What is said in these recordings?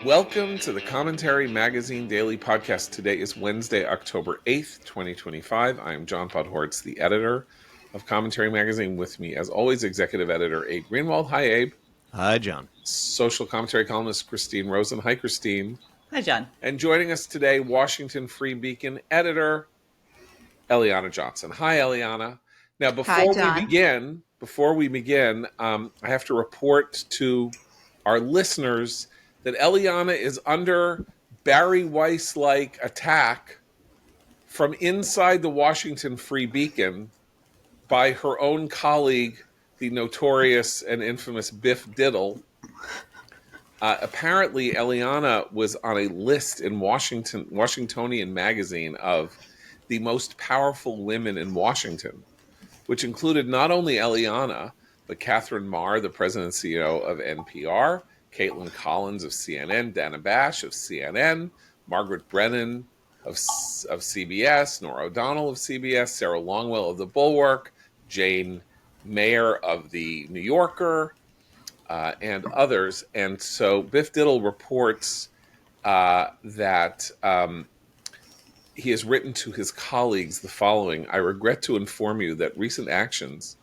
Welcome to the Commentary Magazine Daily Podcast. Today is Wednesday, October 8th, 2025. I am John Podhoretz, the editor of Commentary Magazine. With me, as always, executive editor Abe Greenwald. Hi, Abe. Hi, John. Social commentary columnist Christine Rosen. Hi, Christine. Hi, John. And joining us today, Washington Free Beacon editor Eliana Johnson. Hi, Eliana. Now, before we begin, I have to report to our listeners that Eliana is under Barry Weiss-like attack from inside the Washington Free Beacon by her own colleague, the notorious and infamous Biff Diddle. Apparently, Eliana was on a list in Washingtonian magazine of the most powerful women in Washington, which included not only Eliana, but Catherine Marr, the president and CEO of NPR, Caitlin Collins of CNN, Dana Bash of CNN, Margaret Brennan of CBS, Norah O'Donnell of CBS, Sarah Longwell of The Bulwark, Jane Mayer of The New Yorker, and others. And so Biff Diddle reports that he has written to his colleagues the following: I regret to inform you that recent actions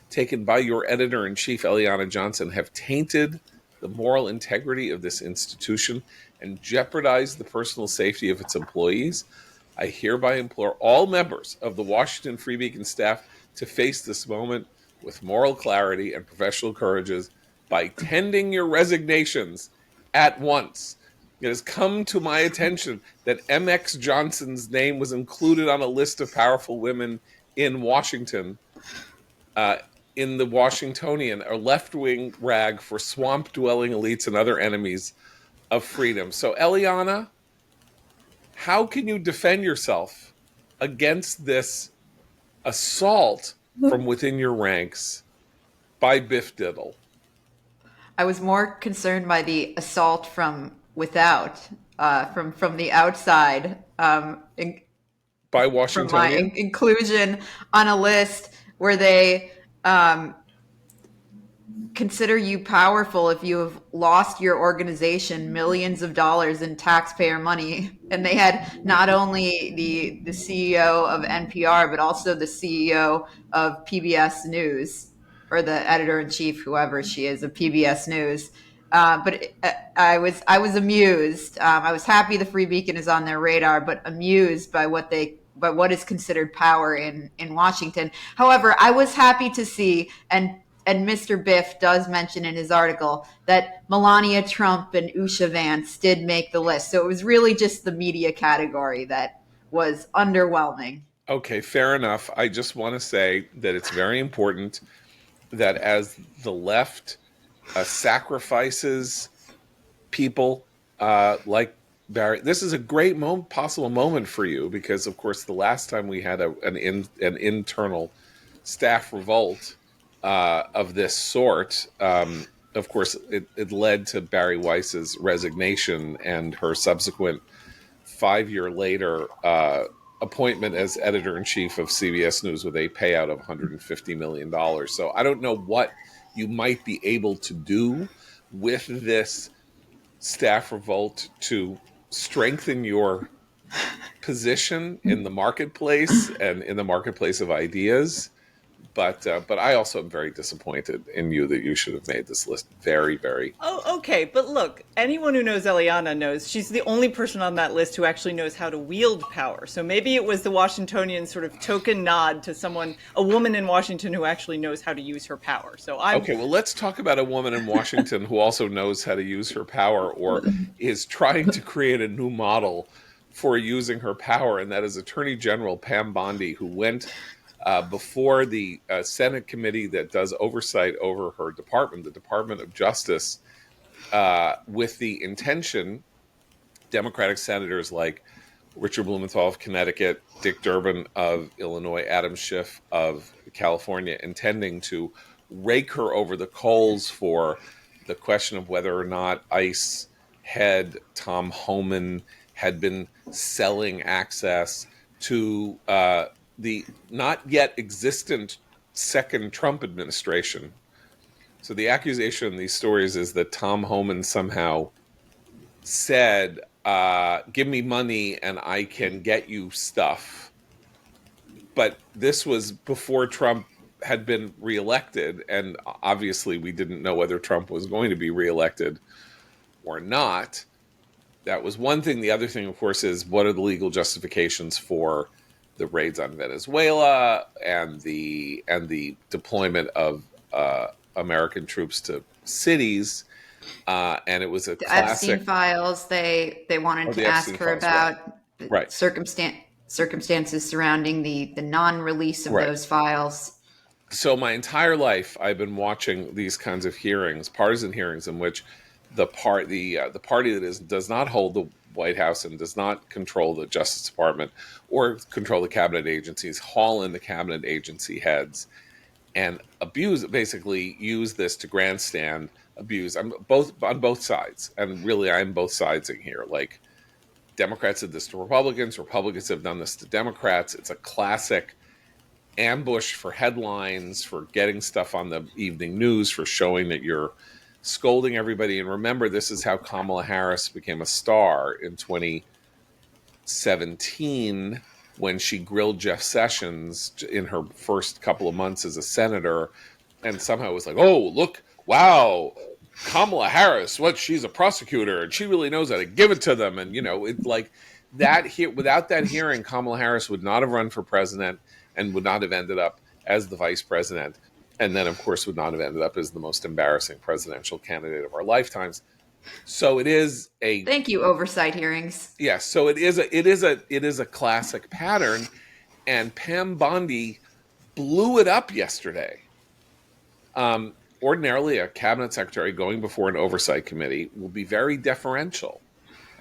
taken by your editor-in-chief, Eliana Johnson, have tainted the moral integrity of this institution and jeopardized the personal safety of its employees. I hereby implore all members of the Washington Free Beacon staff to face this moment with moral clarity and professional courage by tendering your resignations at once. It has come to my attention that MX Johnson's name was included on a list of powerful women in Washington, in the Washingtonian, a left-wing rag for swamp-dwelling elites and other enemies of freedom. So, Eliana, how can you defend yourself against this assault from within your ranks by Biff Diddle? I was more concerned by the assault from without, from the outside, by Washingtonian? from my inclusion on a list where they consider you powerful if you have lost your organization millions of dollars in taxpayer money. And they had not only the CEO of NPR, but also the CEO of PBS News, or the editor-in-chief, whoever she is, of PBS News. I was amused. I was happy the Free Beacon is on their radar, but amused by what is considered power in Washington. However, I was happy to see, and Mr. Biff does mention in his article, that Melania Trump and Usha Vance did make the list. So it was really just the media category that was underwhelming. Okay, fair enough. I just want to say that it's very important that as the left sacrifices people like Barry, this is a great possible moment for you, because, of course, the last time we had an internal staff revolt of this sort, of course, it led to Barry Weiss's resignation and her subsequent 5-year later appointment as editor-in-chief of CBS News with a payout of $150 million. So I don't know what you might be able to do with this staff revolt to strengthen your position in the marketplace and in the marketplace of ideas. But I also am very disappointed in you that you should have made this list. Very, very. Oh, okay. But look, anyone who knows Eliana knows she's the only person on that list who actually knows how to wield power. So maybe it was the Washingtonian sort of token nod to someone, a woman in Washington who actually knows how to use her power. Okay, well, let's talk about a woman in Washington who also knows how to use her power, or is trying to create a new model for using her power, and that is Attorney General Pam Bondi, who went before the Senate committee that does oversight over her department, the Department of Justice, with the intention, Democratic senators like Richard Blumenthal of Connecticut, Dick Durbin of Illinois, Adam Schiff of California, intending to rake her over the coals for the question of whether or not ICE head Tom Homan had been selling access to the not yet existent second Trump administration. So the accusation in these stories is that Tom Homan somehow said, give me money and I can get you stuff. But this was before Trump had been reelected. And obviously, we didn't know whether Trump was going to be reelected or not. That was one thing. The other thing, of course, is what are the legal justifications for the raids on Venezuela and the deployment of American troops to cities? And it was a The Epstein classic. files, they wanted Oh, to the ask Epstein her files, right? about the Right. circumstances surrounding the non-release of Right. those files. So my entire life, I've been watching these kinds of hearings, partisan hearings, in which the party that does not hold the White House and does not control the Justice Department or control the cabinet agencies haul in the cabinet agency heads and basically use this to grandstand abuse. I'm both on both sides, and really I'm both sidesing here. Like, Democrats did this to Republicans, Republicans have done this to Democrats. It's a classic ambush for headlines, for getting stuff on the evening news, for showing that you're scolding everybody. And remember, this is how Kamala Harris became a star in 2017 when she grilled Jeff Sessions in her first couple of months as a senator, and somehow was like, oh, look, wow, Kamala Harris, she's a prosecutor and she really knows how to give it to them. And, it like that here, without that hearing, Kamala Harris would not have run for president and would not have ended up as the vice president. And then, of course, would not have ended up as the most embarrassing presidential candidate of our lifetimes. So it is a Thank you, oversight hearings. yes. So it is a classic pattern, and Pam Bondi blew it up yesterday. Ordinarily, a cabinet secretary going before an oversight committee will be very deferential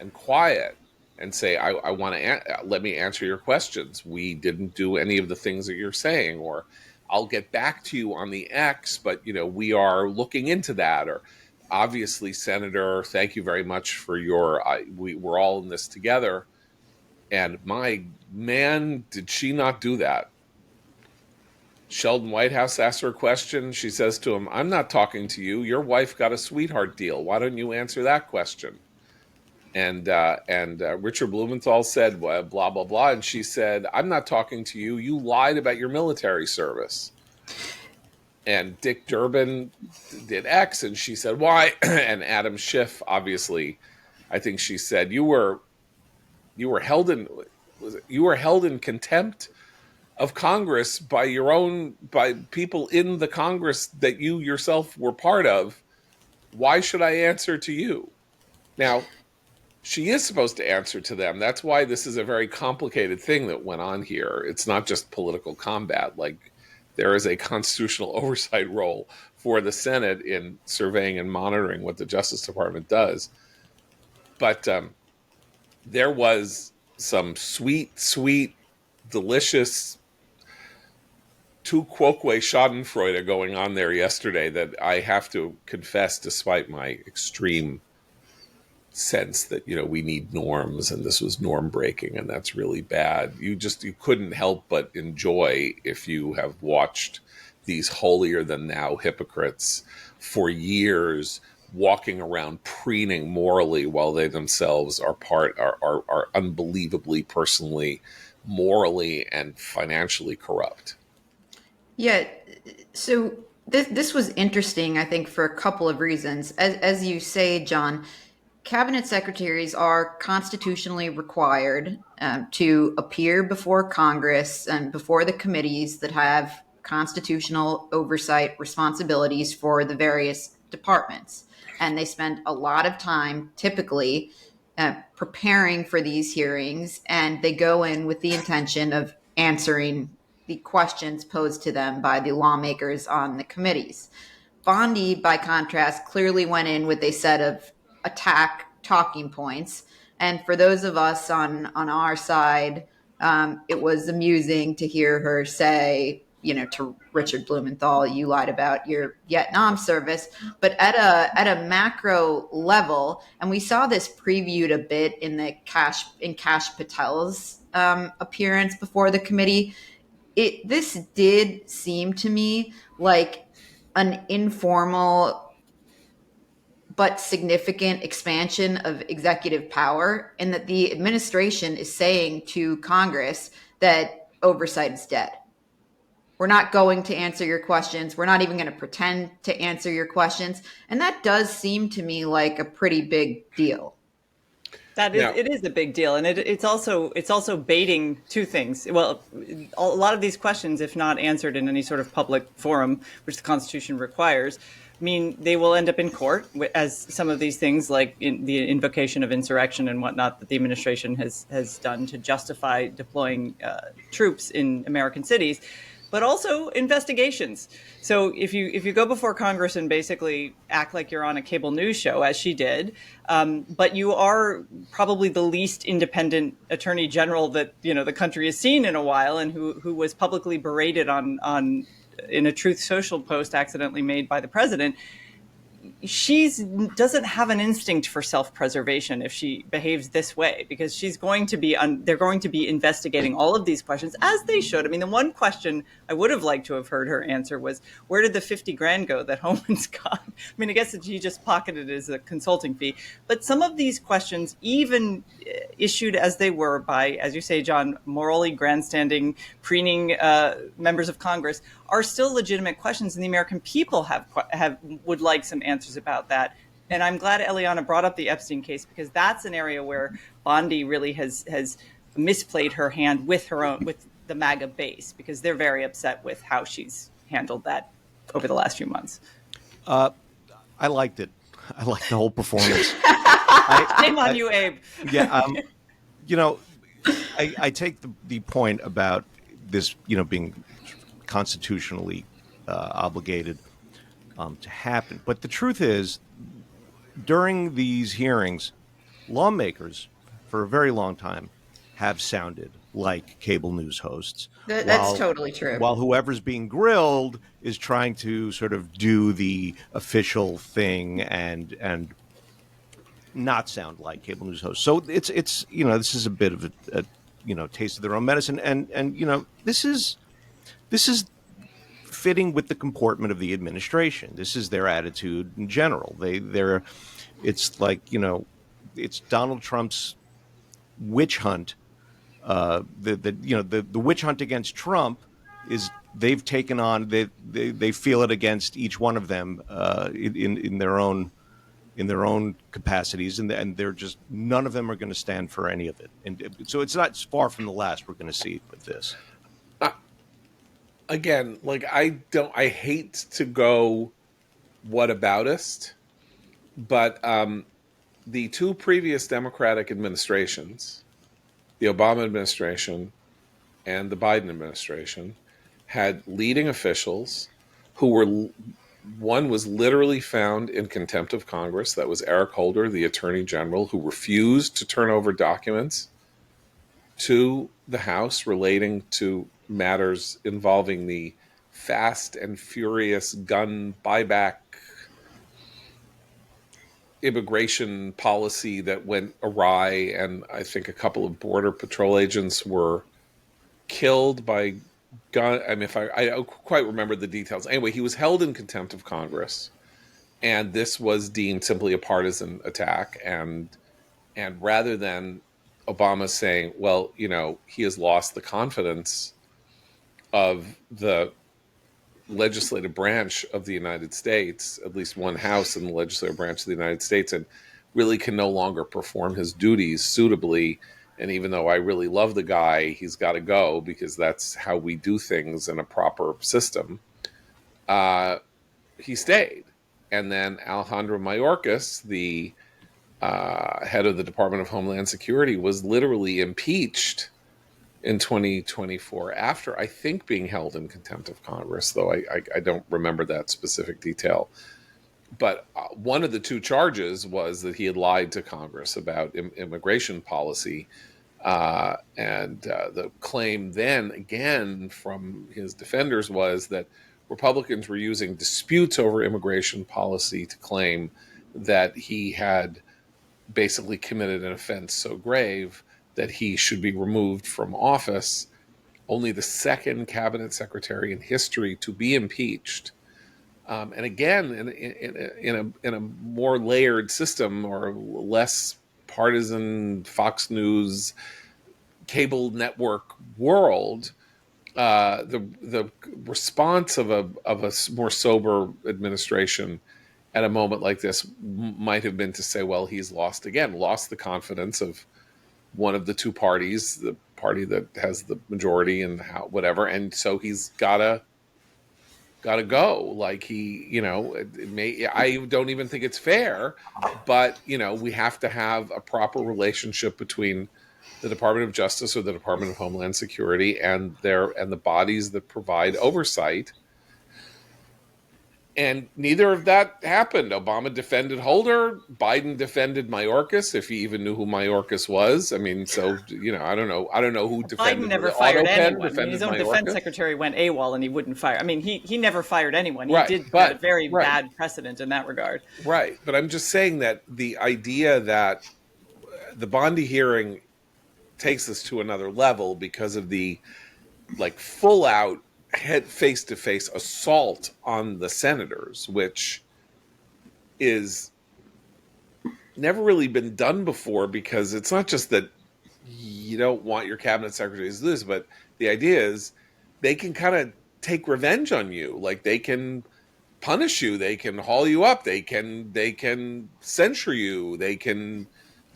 and quiet and say, I want to let me answer your questions. We didn't do any of the things that you're saying, or I'll get back to you on the X, but we are looking into that. Or obviously, Senator, thank you very much for your. We're all in this together. And my man, did she not do that? Sheldon Whitehouse asks her a question. She says to him, I'm not talking to you. Your wife got a sweetheart deal. Why don't you answer that question? And Richard Blumenthal said, well, blah, blah, blah. And she said, I'm not talking to you. You lied about your military service. And Dick Durbin did X. And she said, why? And Adam Schiff, obviously, I think she said, you were held in contempt of Congress by people in the Congress that you yourself were part of. Why should I answer to you? Now, she is supposed to answer to them. That's why this is a very complicated thing that went on here. It's not just political combat. Like, there is a constitutional oversight role for the Senate in surveying and monitoring what the Justice Department does. But there was some sweet, delicious tu quoque schadenfreude going on there yesterday that I have to confess, despite my extreme sense that we need norms and this was norm breaking and that's really bad. You couldn't help but enjoy, if you have watched these holier than thou hypocrites for years walking around preening morally while they themselves are unbelievably personally, morally, and financially corrupt. Yeah, so this was interesting, I think, for a couple of reasons. As you say, John, cabinet secretaries are constitutionally required to appear before Congress and before the committees that have constitutional oversight responsibilities for the various departments. And they spend a lot of time, typically, preparing for these hearings, and they go in with the intention of answering the questions posed to them by the lawmakers on the committees. Bondi, by contrast, clearly went in with a set of attack talking points. And for those of us on our side, it was amusing to hear her say, to Richard Blumenthal, you lied about your Vietnam service. But at a macro level, and we saw this previewed a bit in Kash Patel's appearance before the committee. This did seem to me like an informal but significant expansion of executive power, and that the administration is saying to Congress that oversight is dead. We're not going to answer your questions. We're not even going to pretend to answer your questions. And that does seem to me like a pretty big deal. Now, It is a big deal, and it's also baiting two things. Well, a lot of these questions, if not answered in any sort of public forum, which the Constitution requires, mean they will end up in court, as some of these things, like in the invocation of insurrection and whatnot, that the administration has done to justify deploying troops in American cities, but also investigations. So if you go before Congress and basically act like you're on a cable news show, as she did, but you are probably the least independent attorney general that the country has seen in a while, and who was publicly berated on in a Truth Social post accidentally made by the president. She doesn't have an instinct for self-preservation if she behaves this way, because they're going to be investigating all of these questions, as they should. I mean, the one question I would have liked to have heard her answer was, where did the 50 grand go that Homan's got? I mean, I guess that she just pocketed it as a consulting fee. But some of these questions, even issued as they were by, as you say, John, morally grandstanding, preening members of Congress, are still legitimate questions, and the American people would like some answers about that. And I'm glad Eliana brought up the Epstein case, because that's an area where Bondi really has misplayed her hand with the MAGA base, because they're very upset with how she's handled that over the last few months. I liked it. I liked the whole performance. Shame on you, Abe. Yeah, I take the point about this, being constitutionally obligated to happen. But the truth is, during these hearings, lawmakers for a very long time have sounded like cable news hosts. That's totally true. While whoever's being grilled is trying to sort of do the official thing and not sound like cable news hosts. So it's this is a bit of a taste of their own medicine, and this is fitting with the comportment of the administration. This is their attitude in general. It's like, it's Donald Trump's witch hunt. The witch hunt against Trump is they've taken on. They feel it against each one of them in their own capacities, and they're just, none of them are going to stand for any of it. And so it's not far from the last we're going to see with this. Again, like, I hate to go whataboutist, but the two previous Democratic administrations, the Obama administration and the Biden administration, had leading officials who were, one was literally found in contempt of Congress. That was Eric Holder, the Attorney General, who refused to turn over documents to the House relating to matters involving the fast and furious gun buyback immigration policy that went awry, and I think a couple of Border Patrol agents were killed by gun. I mean, I don't quite remember the details. Anyway, he was held in contempt of Congress, and this was deemed simply a partisan attack. And rather than Obama saying, well, he has lost the confidence of the legislative branch of the United States, at least one house in the legislative branch of the United States, and really can no longer perform his duties suitably. And even though I really love the guy, he's got to go because that's how we do things in a proper system. He stayed. And then Alejandro Mayorkas, the head of the Department of Homeland Security, was literally impeached in 2024 after, I think, being held in contempt of Congress, though I don't remember that specific detail. But one of the two charges was that he had lied to Congress about immigration policy. And the claim then, again, from his defenders was that Republicans were using disputes over immigration policy to claim that he had basically committed an offense so grave that he should be removed from office. Only the second cabinet secretary in history to be impeached And again, in a more layered system or less partisan Fox News cable network world, the response of a more sober administration at a moment like this might have been to say, well, he's lost the confidence of one of the two parties, the party that has the majority and whatever, and so he's gotta go. Like I don't even think it's fair, but we have to have a proper relationship between the Department of Justice or the Department of Homeland Security and the bodies that provide oversight. And neither of that happened. Obama defended Holder. Biden defended Mayorkas, if he even knew who Mayorkas was. I mean, so I don't know. I don't know who defended. Biden never fired anyone. Defended His own Mayorkas. defense secretary went AWOL, and he wouldn't fire. I mean, he never fired anyone. He Right, did but- a very right. bad precedent in that regard. Right, but I'm just saying that the idea that the Bondi hearing takes us to another level because of the full out face-to-face assault on the senators, which is never really been done before, because it's not just that you don't want your cabinet secretaries to do this, but the idea is they can kind of take revenge on you. Like, they can punish you, they can haul you up, they can censure you, they can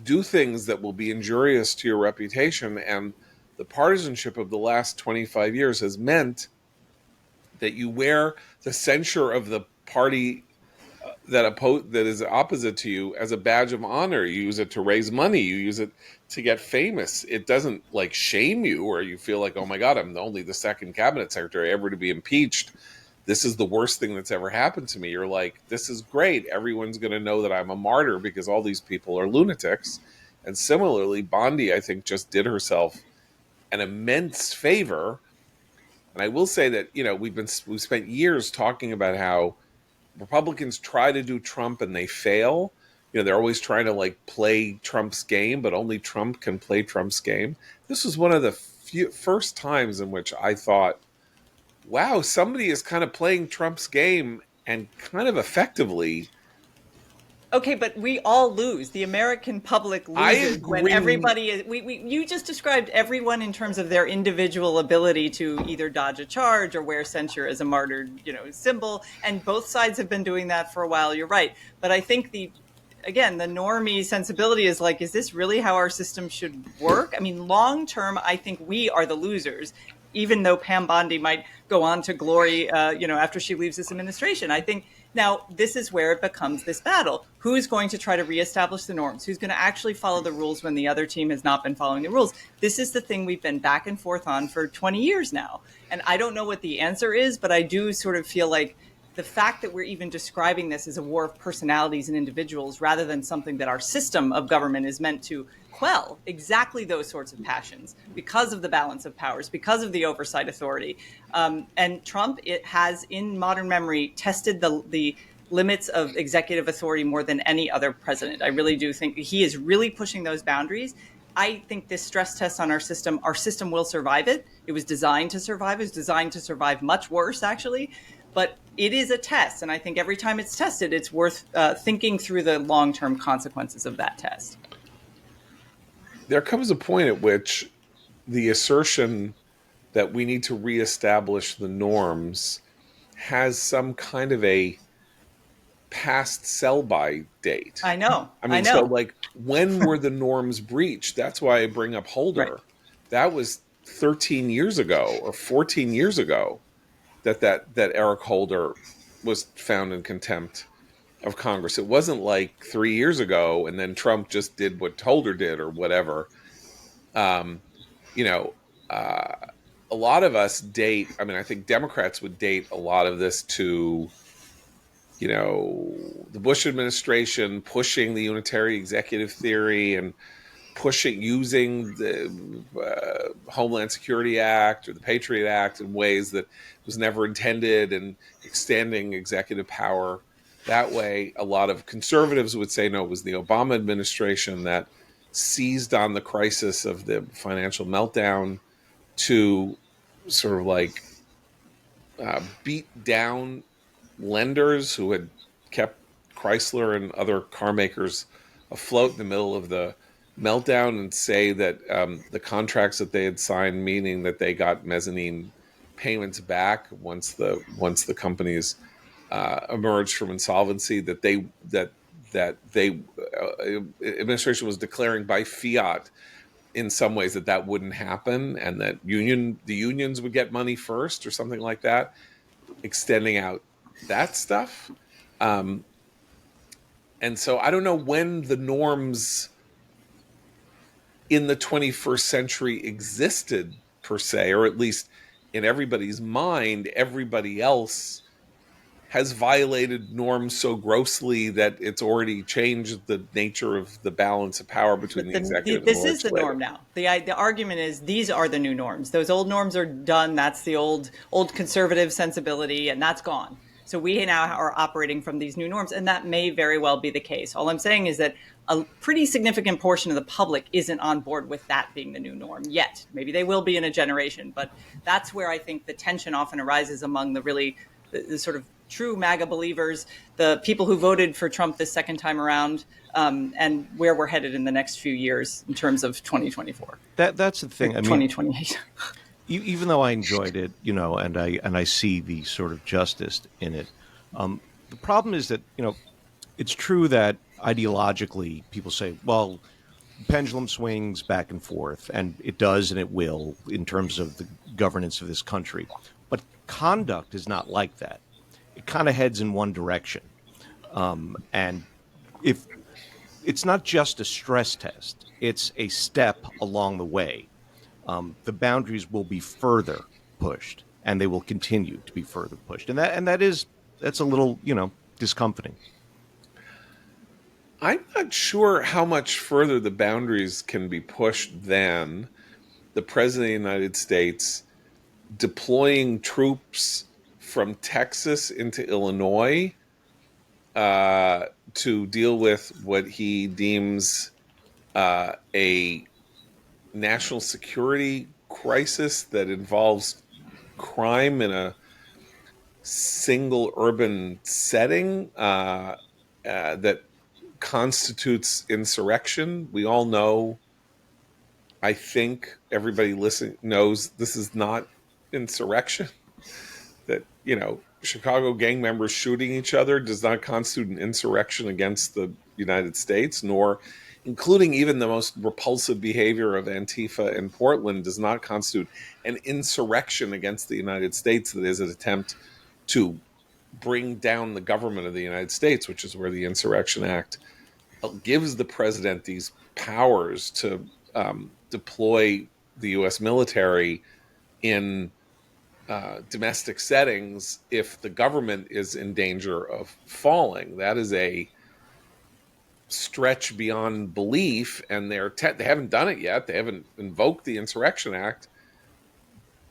do things that will be injurious to your reputation. And the partisanship of the last 25 years has meant that you wear the censure of the party that is opposite to you as a badge of honor. You use it to raise money. You use it to get famous. It doesn't shame you, or you feel like, oh my God, I'm only the second cabinet secretary ever to be impeached. This is the worst thing that's ever happened to me. You're like, this is great. Everyone's going to know that I'm a martyr because all these people are lunatics. And similarly, Bondi, I think, just did herself an immense favor. And I will say that, we've spent years talking about how Republicans try to do Trump and they fail. They're always trying to play Trump's game, but only Trump can play Trump's game. This was one of the first times in which I thought, wow, somebody is kind of playing Trump's game and kind of effectively. Okay, but we all lose. The American public loses when everybody is. You just described everyone in terms of their individual ability to either dodge a charge or wear censure as a martyred, symbol. And both sides have been doing that for a while. You're right. But I think the normie sensibility is is this really how our system should work? I mean, long term, I think we are the losers, even though Pam Bondi might go on to glory, after she leaves this administration. I think now this is where it becomes this battle. Who's going to try to reestablish the norms? Who's going to actually follow the rules when the other team has not been following the rules? This is the thing we've been back and forth on for 20 years now. And I don't know what the answer is, but I do sort of feel like the fact that we're even describing this as a war of personalities and individuals rather than something that our system of government is meant to quell exactly those sorts of passions because of the balance of powers, because of the oversight authority. And Trump, it has in modern memory tested the limits of executive authority more than any other president. I really do think he is really pushing those boundaries. I think this stress test on our system will survive it. It was designed to survive. It was designed to survive much worse, actually. But it is a test. And I think every time it's tested, it's worth thinking through the long-term consequences of that test. There comes a point at which the assertion that we need to reestablish the norms has some kind of a past sell-by date. I know. So when were the norms breached? That's why I bring up Holder. Right. That was 13 years ago or 14 years ago that Eric Holder was found in contempt of Congress. It wasn't 3 years ago and then Trump just did what Holder did or whatever. A lot of us date, I think Democrats would date a lot of this to, the Bush administration pushing the unitary executive theory and using the Homeland Security Act or the Patriot Act in ways that was never intended, and extending executive power that way. A lot of conservatives would say, no, it was the Obama administration that seized on the crisis of the financial meltdown to sort of beat down lenders who had kept Chrysler and other car makers afloat in the middle of the meltdown, and say that the contracts that they had signed, meaning that they got mezzanine payments back once the companies emerged from insolvency, that they administration was declaring by fiat in some ways that wouldn't happen, and that the unions would get money first or something like that, extending out that stuff. And so I don't know when the norms in the 21st century existed per se, or at least in everybody's mind, everybody else has violated norms so grossly that it's already changed the nature of the balance of power between the executive and the This is the norm now. The argument is these are the new norms. Those old norms are done. That's the old conservative sensibility, and that's gone. So we now are operating from these new norms, and that may very well be the case. All I'm saying is that a pretty significant portion of the public isn't on board with that being the new norm yet. Maybe they will be in a generation, but that's where I think the tension often arises among the sort of true MAGA believers, the people who voted for Trump this second time around, and where we're headed in the next few years in terms of 2024. That's the thing. I mean, 2028. Even though I enjoyed it, and I see the sort of justice in it, the problem is that it's true that ideologically people say, well, pendulum swings back and forth, and it does and it will in terms of the governance of this country. But conduct is not like that. It kind of heads in one direction. And if it's not just a stress test, it's a step along the way. The boundaries will be further pushed, and they will continue to be further pushed. And that's a little, discomforting. I'm not sure how much further the boundaries can be pushed than the President of the United States deploying troops from Texas into Illinois to deal with what he deems a national security crisis that involves crime in a single urban setting that constitutes insurrection. We all know, I think everybody listening knows, this is not insurrection. That, Chicago gang members shooting each other does not constitute an insurrection against the United States, nor including even the most repulsive behavior of Antifa in Portland does not constitute an insurrection against the United States that is an attempt to bring down the government of the United States, which is where the Insurrection Act gives the president these powers to deploy the U.S. military in domestic settings if the government is in danger of falling. That is a stretch beyond belief, and they haven't done it yet. They haven't invoked the Insurrection Act,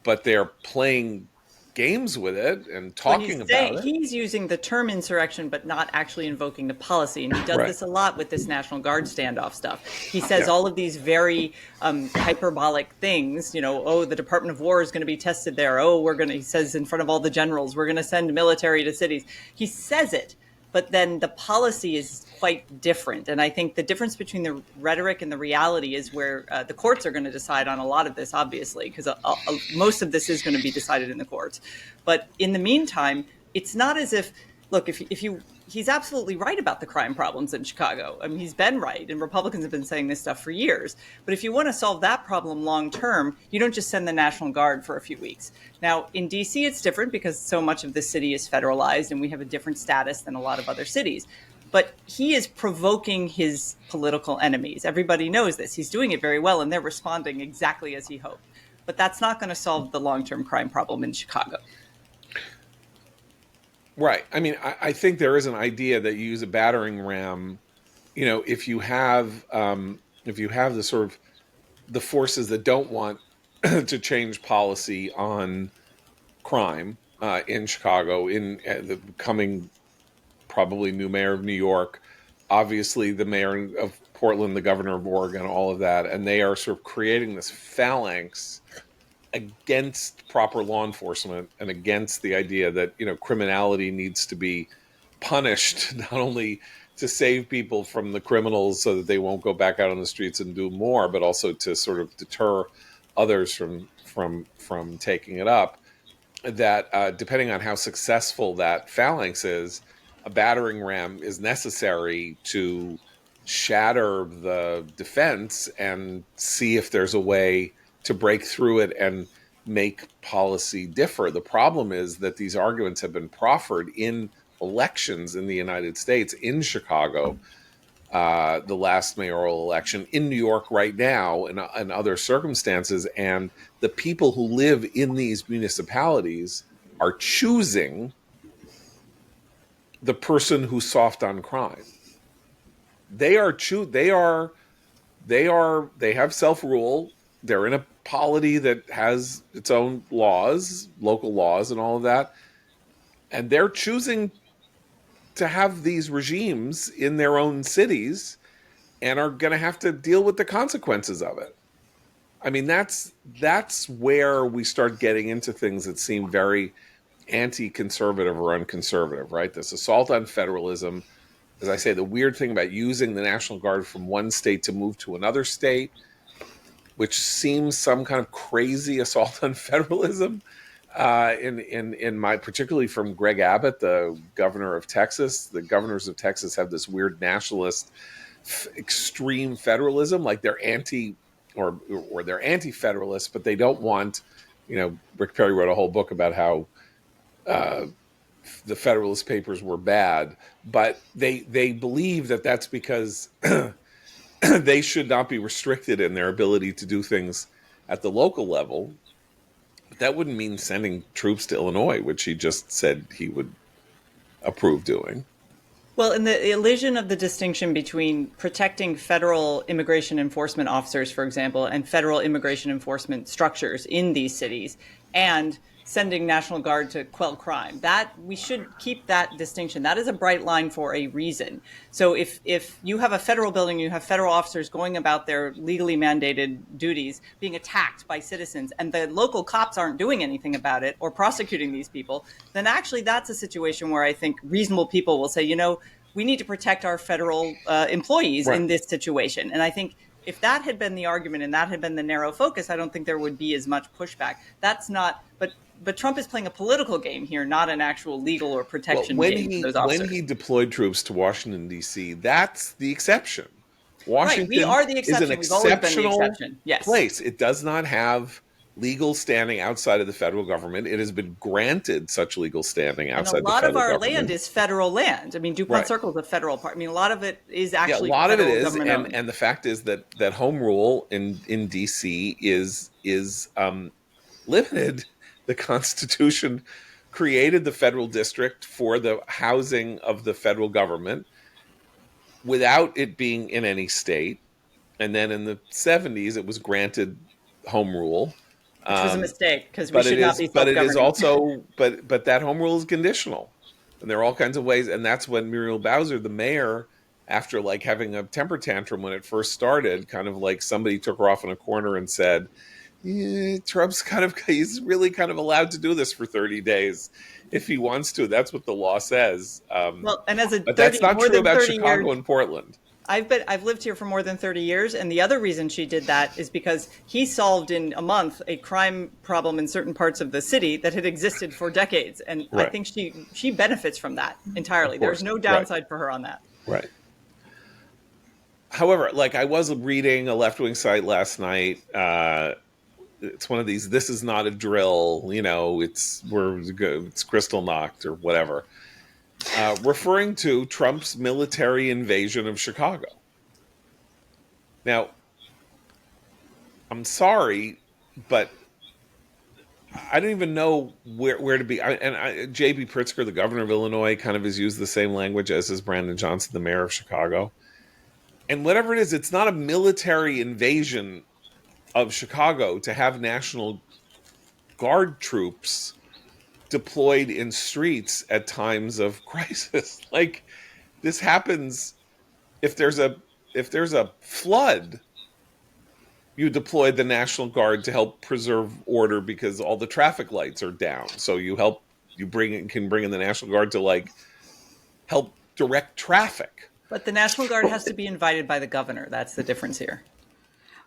but they're playing games with it and talking about it. He's using the term insurrection, but not actually invoking the policy. And he does this a lot with this National Guard standoff stuff. He says all of these very hyperbolic things, the Department of War is going to be tested there. He says in front of all the generals, we're going to send military to cities. He says it, but then the policy is quite different. And I think the difference between the rhetoric and the reality is where the courts are going to decide on a lot of this, obviously, because most of this is going to be decided in the courts. But in the meantime, it's not as if, look, he's absolutely right about the crime problems in Chicago. I mean, he's been right, and Republicans have been saying this stuff for years. But if you want to solve that problem long term, you don't just send the National Guard for a few weeks. Now, in D.C., it's different because so much of the city is federalized, and we have a different status than a lot of other cities. But he is provoking his political enemies. Everybody knows this. He's doing it very well, and they're responding exactly as he hoped. But that's not going to solve the long-term crime problem in Chicago. Right. I mean, I think there is an idea that you use a battering ram. If you have the sort of the forces that don't want to change policy on crime in Chicago, in the coming probably new mayor of New York, obviously the mayor of Portland, the governor of Oregon, all of that, and they are sort of creating this phalanx against proper law enforcement and against the idea that, criminality needs to be punished, not only to save people from the criminals so that they won't go back out on the streets and do more, but also to sort of deter others from taking it up. That depending on how successful that phalanx is, a battering ram is necessary to shatter the defense and see if there's a way to break through it and make policy differ. The problem is that these arguments have been proffered in elections in the United States, in Chicago, the last mayoral election, in New York right now, and other circumstances. And the people who live in these municipalities are choosing the person who's soft on crime. They have self-rule. They're in a polity that has its own laws, local laws and all of that. And they're choosing to have these regimes in their own cities and are going to have to deal with the consequences of it. I mean, that's where we start getting into things that seem very anti-conservative or unconservative, right? This assault on federalism. As I say, the weird thing about using the National Guard from one state to move to another state, which seems some kind of crazy assault on federalism, in my, particularly from Greg Abbott, the governor of Texas. The governors of Texas have this weird nationalist, extreme federalism, like they're they're anti-federalist, but they don't want, Rick Perry wrote a whole book about how the Federalist Papers were bad, but they believe that that's because they should not be restricted in their ability to do things at the local level. But that wouldn't mean sending troops to Illinois, which he just said he would approve doing. Well, in the illusion of the distinction between protecting federal immigration enforcement officers, for example, and federal immigration enforcement structures in these cities, and sending National Guard to quell crime, that we should keep that distinction. That is a bright line for a reason. So if you have a federal building, you have federal officers going about their legally mandated duties, being attacked by citizens, and the local cops aren't doing anything about it or prosecuting these people, then actually that's a situation where I think reasonable people will say, we need to protect our federal employees in this situation. And I think if that had been the argument and that had been the narrow focus, I don't think there would be as much pushback. That's not, but Trump is playing a political game here, not an actual legal or protection game for those officers. When he deployed troops to Washington, D.C., that's the exception. Washington we are the exception. is an We've always been the exceptional exception. Yes. place. It does not have legal standing outside of the federal government. It has been granted such legal standing outside the federal government. And a lot of our land is federal land. I mean, DuPont Circle is a federal part. I mean, a lot of it is actually a lot of it is, government-owned. and the fact is that home rule in D.C. is limited. The Constitution created the federal district for the housing of the federal government without it being in any state. And then in the 70s, it was granted home rule. Which was a mistake, because we should not be self-governing. But it is also, but that home rule is conditional. And there are all kinds of ways. And that's when Muriel Bowser, the mayor, after like having a temper tantrum when it first started, kind of like somebody took her off in a corner and said, Trump's he's really kind of allowed to do this for 30 days if he wants to. That's what the law says. But that's not true about Chicago and Portland. I've lived here for more than 30 years, and the other reason she did that is because he solved in a month a crime problem in certain parts of the city that had existed for decades, and I think she benefits from that entirely. There's no downside for her on that. Right. However, like I was reading a left-wing site last night. It's one of these. This is not a drill. It's crystal knocked or whatever. Referring to Trump's military invasion of Chicago. Now, I'm sorry, but I don't even know where to be. J.B. Pritzker, the governor of Illinois, kind of has used the same language as is Brandon Johnson, the mayor of Chicago. And whatever it is, it's not a military invasion of Chicago to have National Guard troops deployed in streets at times of crisis. Like this happens if there's a flood. you deployed the National Guard to help preserve order because all the traffic lights are down. So you can bring in the National Guard to like help direct traffic. But the National Guard has to be invited by the governor. That's the difference here.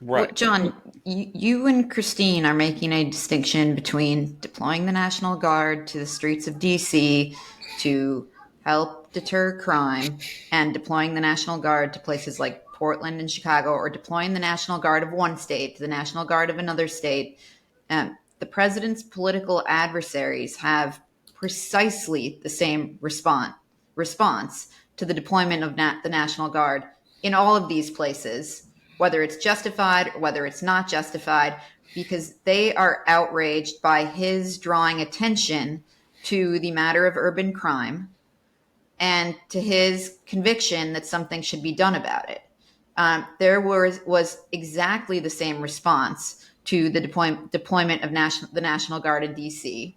Well, Right. John, you and Christine are making a distinction between deploying the National Guard to the streets of DC to help deter crime and deploying the National Guard to places like Portland and Chicago, or deploying the National Guard of one state to the National Guard of another state. The president's political adversaries have precisely the same response to the deployment of the National Guard in all of these places, whether it's justified or whether it's not justified, because they are outraged by his drawing attention to the matter of urban crime and to his conviction that something should be done about it. There was exactly the same response to the deployment of the National Guard in D.C.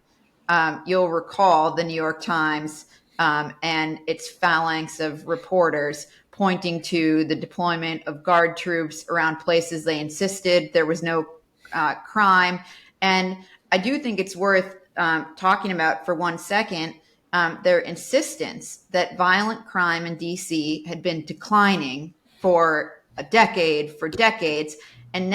You'll recall the New York Times and its phalanx of reporters pointing to the deployment of Guard troops around places they insisted there was no crime. And I do think it's worth talking about for 1 second their insistence that violent crime in D.C. had been declining for decades, and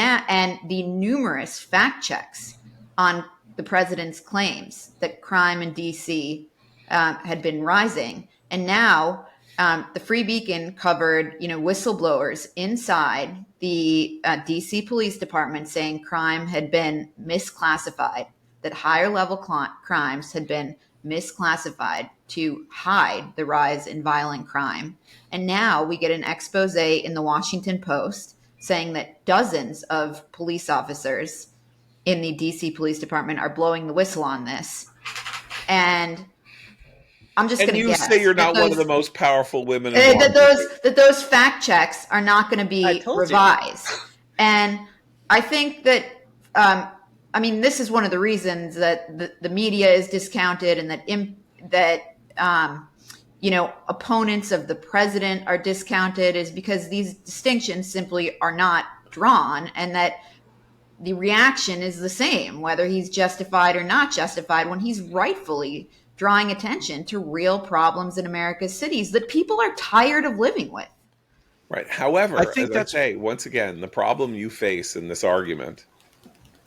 the numerous fact checks on the president's claims that crime in D.C. Had been rising. And now the Free Beacon covered, whistleblowers inside the D.C. Police Department saying crime had been misclassified, that higher level crimes had been misclassified to hide the rise in violent crime. And now we get an expose in the Washington Post saying that dozens of police officers in the DC Police Department are blowing the whistle on this. And I'm just going to guess. And you say you're not one of the most powerful women in that those fact checks are not going to be revised. And I think that this is one of the reasons that the media is discounted, and that opponents of the president are discounted, is because these distinctions simply are not drawn, and that the reaction is the same, whether he's justified or not justified, when he's rightfully drawing attention to real problems in America's cities that people are tired of living with. Right. However, once again, the problem you face in this argument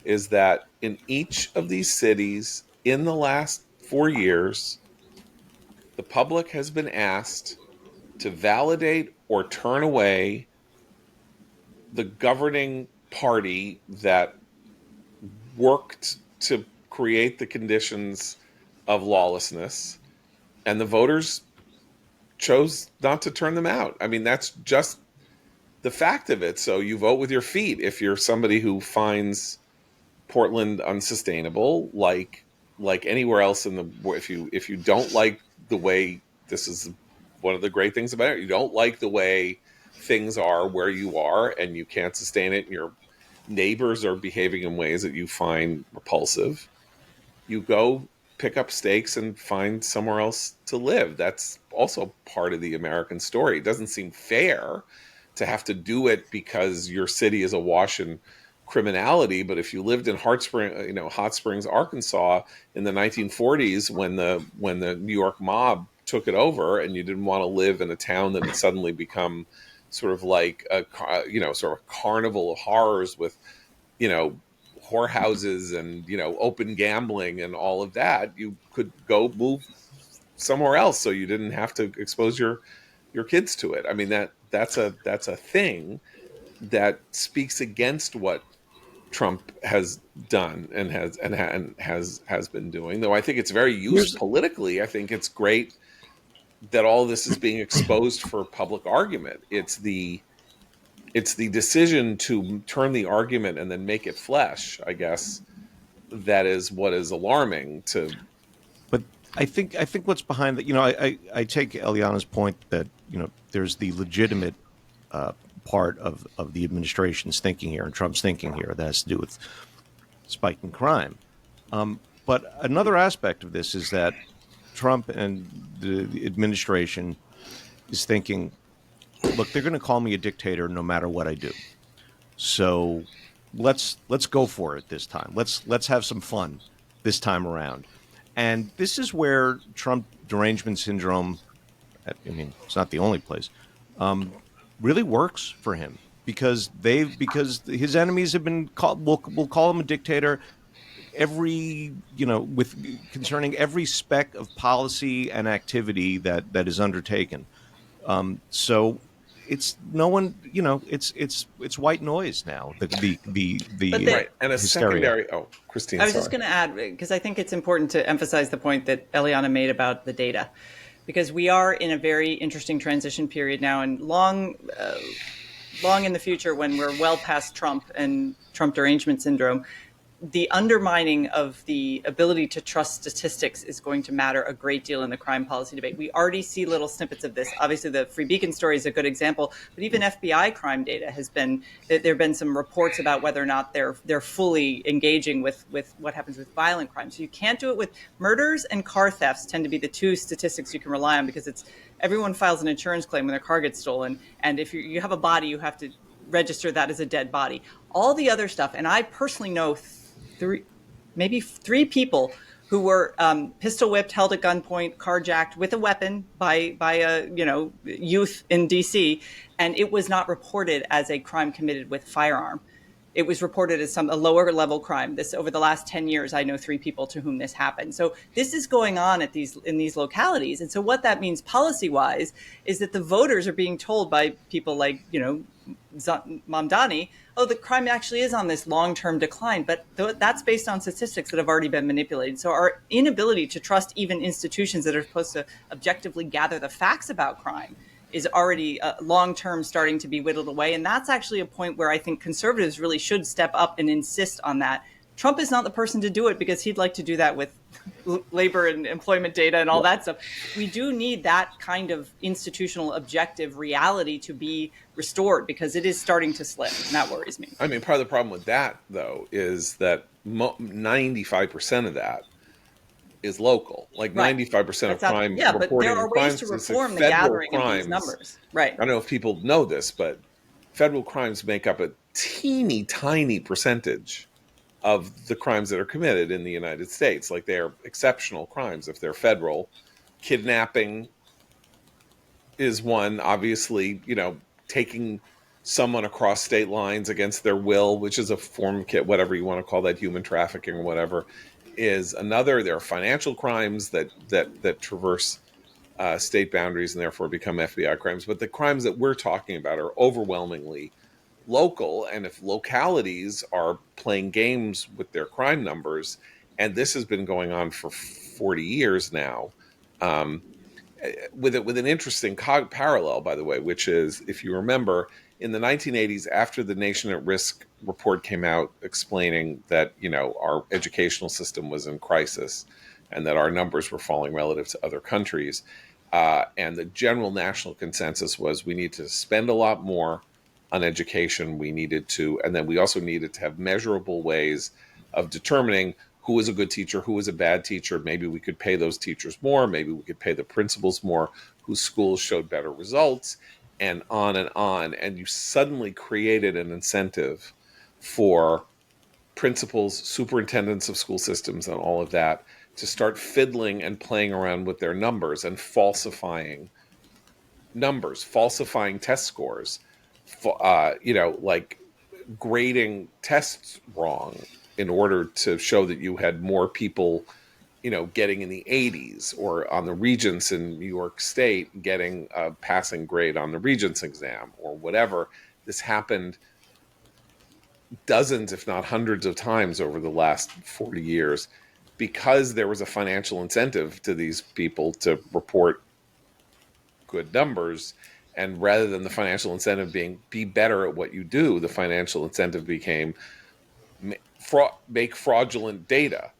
is that in each of these cities in the last 4 years, the public has been asked to validate or turn away the governing party that worked to create the conditions of lawlessness, and the voters chose not to turn them out. I mean, that's just the fact of it. So you vote with your feet if you're somebody who finds Portland unsustainable, like anywhere else in the. If you don't like the way, this is one of the great things about it, you don't like the way things are where you are, and you can't sustain it, and your neighbors are behaving in ways that you find repulsive, you go pick up stakes and find somewhere else to live. That's also part of the American story. It doesn't seem fair to have to do it because your city is awash in criminality. But if you lived in Hot Springs, Arkansas in the 1940s, when the New York mob took it over, and you didn't want to live in a town that had suddenly become sort of like a carnival of horrors with, whorehouses and, open gambling and all of that, you could go move somewhere else so you didn't have to expose your kids to it. I mean, that's a thing that speaks against what Trump has done and has been doing. Though I think it's very used politically. I think it's great that all this is being exposed for public argument. It's the decision to turn the argument and then make it flesh, I guess, that is what is alarming to. But I think what's behind that, I take Eliana's point that, there's the legitimate part of the administration's thinking here and Trump's thinking here that has to do with spiking crime. But another aspect of this is that Trump and the administration is thinking, look, they're going to call me a dictator no matter what I do. So let's go for it this time. Let's have some fun this time around. And this is where Trump derangement syndrome, I mean, it's not the only place, really works for him, because his enemies have been called, we'll call him a dictator, every, with concerning every speck of policy and activity that is undertaken. So it's no one, it's white noise now. The But Right. And a hysteria. secondary, oh, Christine, I was just sorry. going to add, because I think it's important to emphasize the point that Eliana made about the data, because we are in a very interesting transition period now, and long in the future, when we're well past Trump and Trump derangement syndrome, the undermining of the ability to trust statistics is going to matter a great deal in the crime policy debate. We already see little snippets of this. Obviously, the Free Beacon story is a good example, but even FBI crime data there have been some reports about whether or not they're fully engaging with what happens with violent crime. So you can't do it with murders, and car thefts tend to be the two statistics you can rely on, because everyone files an insurance claim when their car gets stolen. And if you have a body, you have to register that as a dead body. All the other stuff, and I personally know maybe three people who were pistol whipped, held at gunpoint, carjacked with a weapon by a youth in DC, and it was not reported as a crime committed with firearm. It was reported as a lower level crime. This, over the last 10 years, I know three people to whom this happened. So this is going on in these localities. And so what that means policy wise is that the voters are being told by people like, Mamdani, oh, the crime actually is on this long-term decline, but that's based on statistics that have already been manipulated. So our inability to trust even institutions that are supposed to objectively gather the facts about crime is already long-term starting to be whittled away. And that's actually a point where I think conservatives really should step up and insist on that. Trump is not the person to do it, because he'd like to do that with labor and employment data and all that stuff. We do need that kind of institutional objective reality to be restored, because it is starting to slip, and that worries me. I mean, part of the problem with that, though, is that 95% of that is local. Like 95% of crime but reporting there are ways to reform the gathering of these numbers. Right. I don't know if people know this, but federal crimes make up a teeny tiny percentage of the crimes that are committed in the United States. Like, they're exceptional crimes if they're federal. Kidnapping is one, obviously, taking someone across state lines against their will, which is a form of, whatever you want to call that, human trafficking or whatever, is another. There are financial crimes that traverse state boundaries and therefore become FBI crimes. But the crimes that we're talking about are overwhelmingly local. And if localities are playing games with their crime numbers, and this has been going on for 40 years now, with an interesting parallel, by the way, which is, if you remember, in the 1980s, after the Nation at Risk report came out explaining that, our educational system was in crisis and that our numbers were falling relative to other countries, and the general national consensus was we need to spend a lot more on education. And then we also needed to have measurable ways of determining who was a good teacher, who was a bad teacher. Maybe we could pay those teachers more. Maybe we could pay the principals more, whose schools showed better results, and on and on. And you suddenly created an incentive for principals, superintendents of school systems, and all of that to start fiddling and playing around with their numbers and falsifying numbers, falsifying test scores, like grading tests wrong in order to show that you had more people, getting in the 80s, or on the regents in New York State getting a passing grade on the regents exam or whatever. This happened dozens, if not hundreds of times over the last 40 years, because there was a financial incentive to these people to report good numbers. And rather than the financial incentive being be better at what you do, the financial incentive became make fraudulent data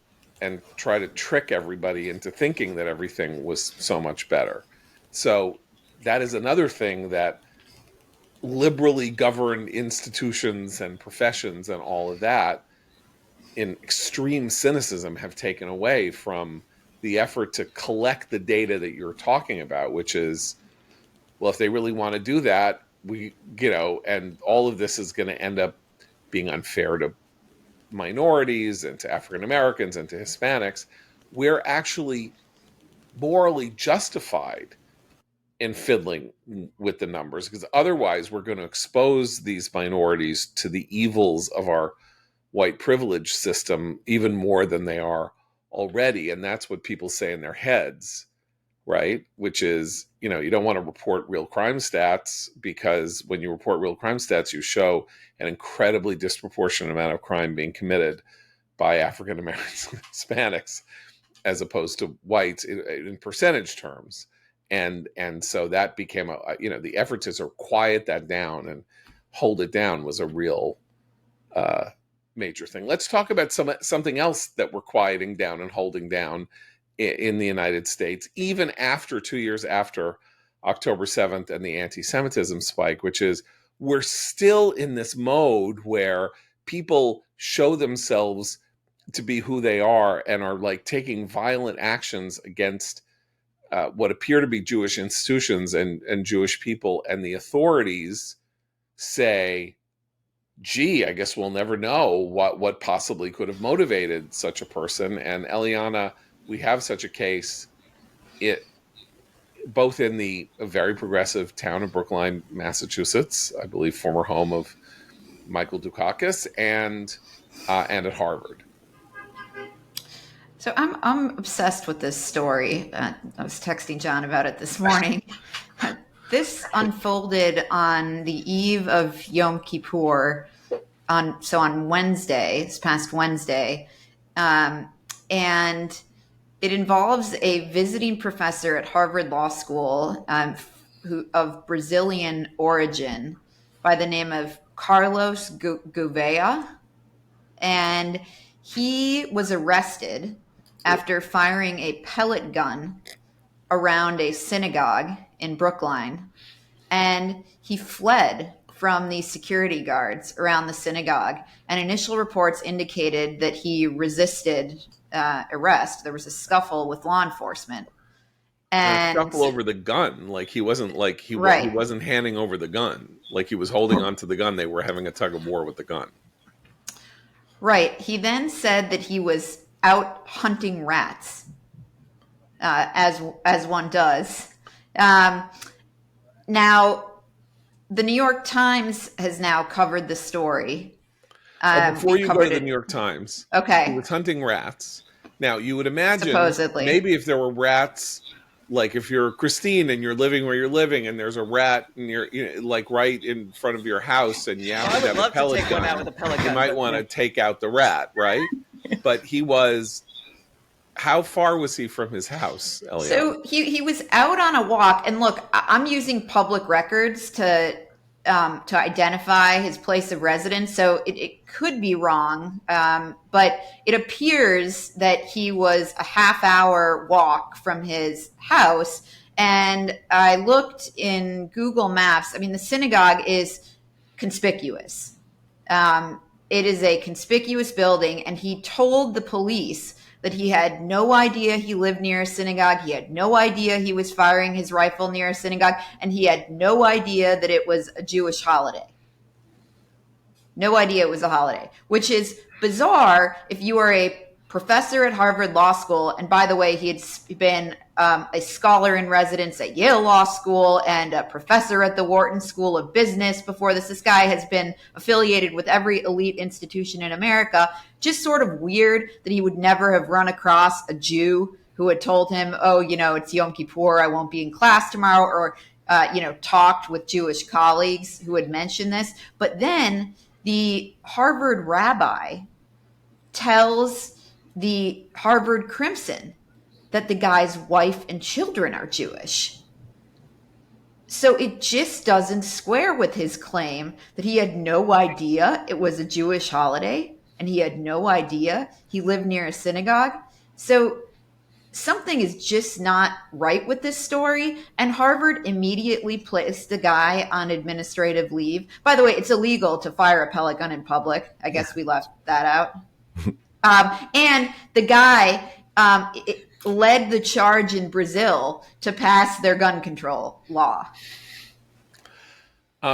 and try to trick everybody into thinking that everything was so much better. So that is another thing that liberally governed institutions and professions and all of that, in extreme cynicism, have taken away from the effort to collect the data that you're talking about, which is, well, if they really want to do that, and all of this is going to end up being unfair to minorities and to African Americans and to Hispanics, we're actually morally justified in fiddling with the numbers, because otherwise we're going to expose these minorities to the evils of our white privilege system even more than they are already. And that's what people say in their heads, right? Which is, you don't want to report real crime stats, because when you report real crime stats, you show an incredibly disproportionate amount of crime being committed by African Americans and Hispanics as opposed to whites in percentage terms. And so that became the effort to sort of quiet that down and hold it down was a real major thing. Let's talk about something else that we're quieting down and holding down in the United States, even after 2 years after October 7th and the anti-Semitism spike, which is we're still in this mode where people show themselves to be who they are and are like taking violent actions against what appear to be Jewish institutions and Jewish people, and the authorities say, gee, I guess we'll never know what possibly could have motivated such a person. And Eliana, we have such a case, both in the very progressive town of Brookline, Massachusetts, I believe former home of Michael Dukakis, and at Harvard. So I'm obsessed with this story. I was texting John about it this morning. This unfolded on the eve of Yom Kippur, on Wednesday, this past Wednesday, and it involves a visiting professor at Harvard Law School who of Brazilian origin by the name of Carlos Gouveia, and he was arrested after firing a pellet gun around a synagogue in Brookline, and he fled from the security guards around the synagogue. And initial reports indicated that he resisted arrest. There was a scuffle with law enforcement, and a scuffle over the gun. Like he wasn't he wasn't handing over the gun. Like he was holding onto the gun. They were having a tug of war with the gun. Right. He then said that he was out hunting rats, as one does. Now, the New York Times has now covered the story. Before you go to the New York Times, okay, he was hunting rats. Now, you would imagine supposedly maybe if there were rats, like if you're Christine and you're living where you're living and there's a rat near, like right in front of your house, and you have to have a pellet gun, you might want to take out the rat, right? But he was. How far was he from his house, Eliana? So he was out on a walk, and look, I'm using public records to identify his place of residence, so it could be wrong, but it appears that he was a half-hour walk from his house. And I looked in Google Maps. I mean, the synagogue is conspicuous. It is a conspicuous building, and he told the police that he had no idea he lived near a synagogue. He had no idea he was firing his rifle near a synagogue, and he had no idea that it was a Jewish holiday. No idea it was a holiday, which is bizarre if you are a professor at Harvard Law School. And by the way, he had been a scholar in residence at Yale Law School and a professor at the Wharton School of Business before this. This guy has been affiliated with every elite institution in America. Just sort of weird that he would never have run across a Jew who had told him, oh, it's Yom Kippur, I won't be in class tomorrow, or, talked with Jewish colleagues who had mentioned this. But then the Harvard rabbi tells the Harvard Crimson that the guy's wife and children are Jewish. So it just doesn't square with his claim that he had no idea it was a Jewish holiday, and he had no idea he lived near a synagogue. So something is just not right with this story. And Harvard immediately placed the guy on administrative leave. By the way, it's illegal to fire a pellet gun in public. I guess we left that out. And the guy led the charge in Brazil to pass their gun control law.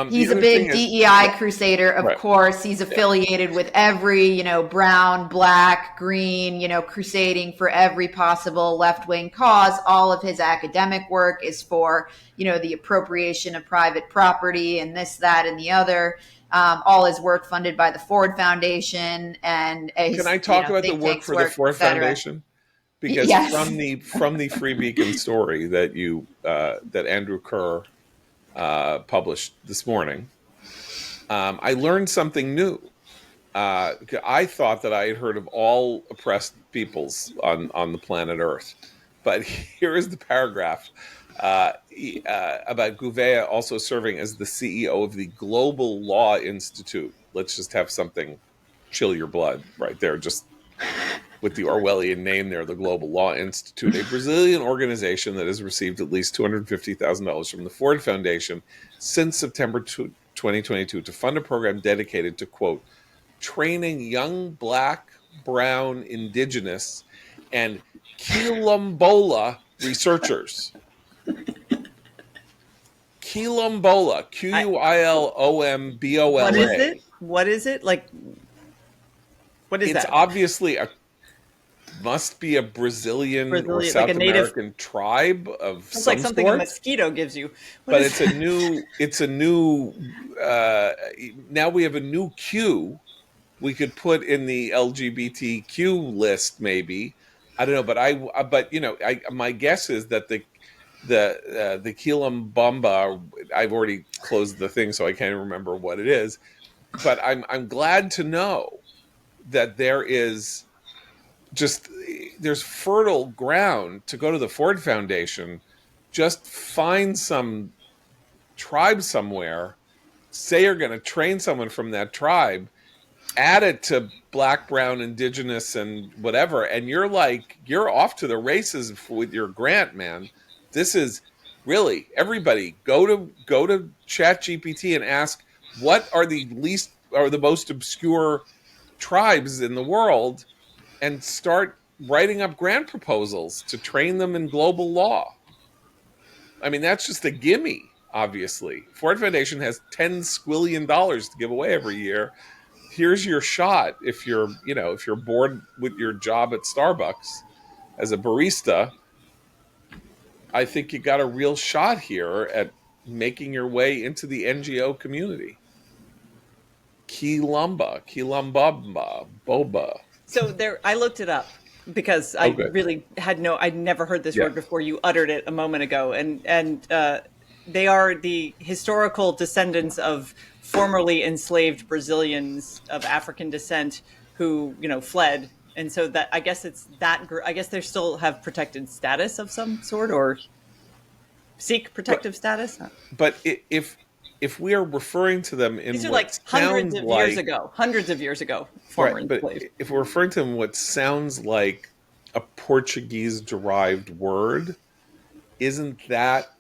He's The a other big thing is, DEI crusader, of right. course. He's affiliated with every, brown, black, green, crusading for every possible left-wing cause. All of his academic work is for, the appropriation of private property and this, that, and the other. All his work funded by the Ford Foundation and Can his, I talk about the think work tanks for the work, et Ford cetera. Foundation? Because Yes. from the Free Beacon story that Andrew Kerr published this morning, I learned something new. I thought that I had heard of all oppressed peoples on the planet Earth, but here is the paragraph about Gouveia also serving as the CEO of the Global Law Institute. Let's just have something chill your blood right there, just with the Orwellian name there, the Global Law Institute, a Brazilian organization that has received at least $250,000 from the Ford Foundation since September 2022 to fund a program dedicated to, quote, training young Black, Brown, Indigenous, and Quilombola researchers. Quilombola, What is Quilombola. it? What is it? Like, what is It's that? obviously must be a Brazilian or Brazilian, like a South native. American tribe of It's like some something a sort. mosquito gives you. What But is it's a that? new. Now we have a new Q we could put in the LGBTQ list, maybe. I don't know, but my guess is that the Quilombola. I've already closed the thing, so I can't remember what it is. But I'm glad to know that there's fertile ground to go to the Ford Foundation. Just find some tribe somewhere, say you're going to train someone from that tribe, add it to Black, Brown, Indigenous, and whatever, and you're off to the races with your grant, man. This is really everybody go to ChatGPT and ask what are the most obscure tribes in the world, and start writing up grant proposals to train them in global law. I mean, that's just a gimme. Obviously, Ford Foundation has $10 squillion to give away every year. Here's your shot. If you're bored with your job at Starbucks as a barista, I think you got a real shot here at making your way into the NGO community. Quilombamba, boba. So there, I looked it up because Oh, I good. really I'd never heard this Yeah. word before. You uttered it a moment ago, and they are the historical descendants of formerly enslaved Brazilians of African descent who fled, and so that I guess it's that group. I guess they still have protected status of some sort or seek But protective status. but if we are referring to them These in are what like hundreds sounds of years like ago, former right, but enslaved. if we're referring to them in what sounds like a Portuguese derived word, isn't that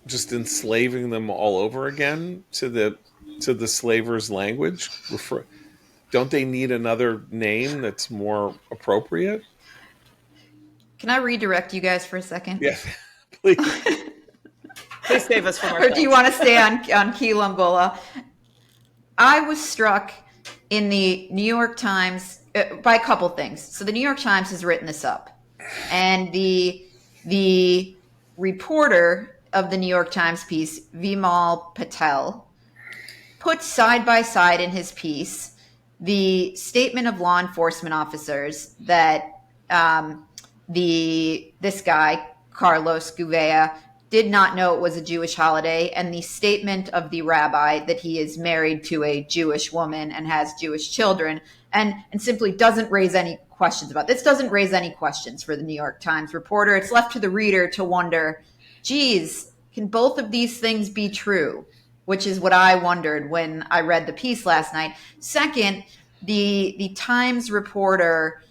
just enslaving them all over again to the slavers' language? Don't they need another name that's more appropriate? Can I redirect you guys for a second? Yeah, please. Please save us from Or do you ourselves. want to stay on Quilombola? I was struck in the New York Times by a couple things. So the New York Times has written this up, and the reporter of the New York Times piece, Vimal Patel, put side by side in his piece the statement of law enforcement officers that this guy Carlos Gouveia did not know it was a Jewish holiday, and the statement of the rabbi that he is married to a Jewish woman and has Jewish children, and simply doesn't raise any questions about this. Doesn't raise any questions for the New York Times reporter. It's left to the reader to wonder, geez, can both of these things be true? Which is what I wondered when I read the piece last night. Second, the Times reporter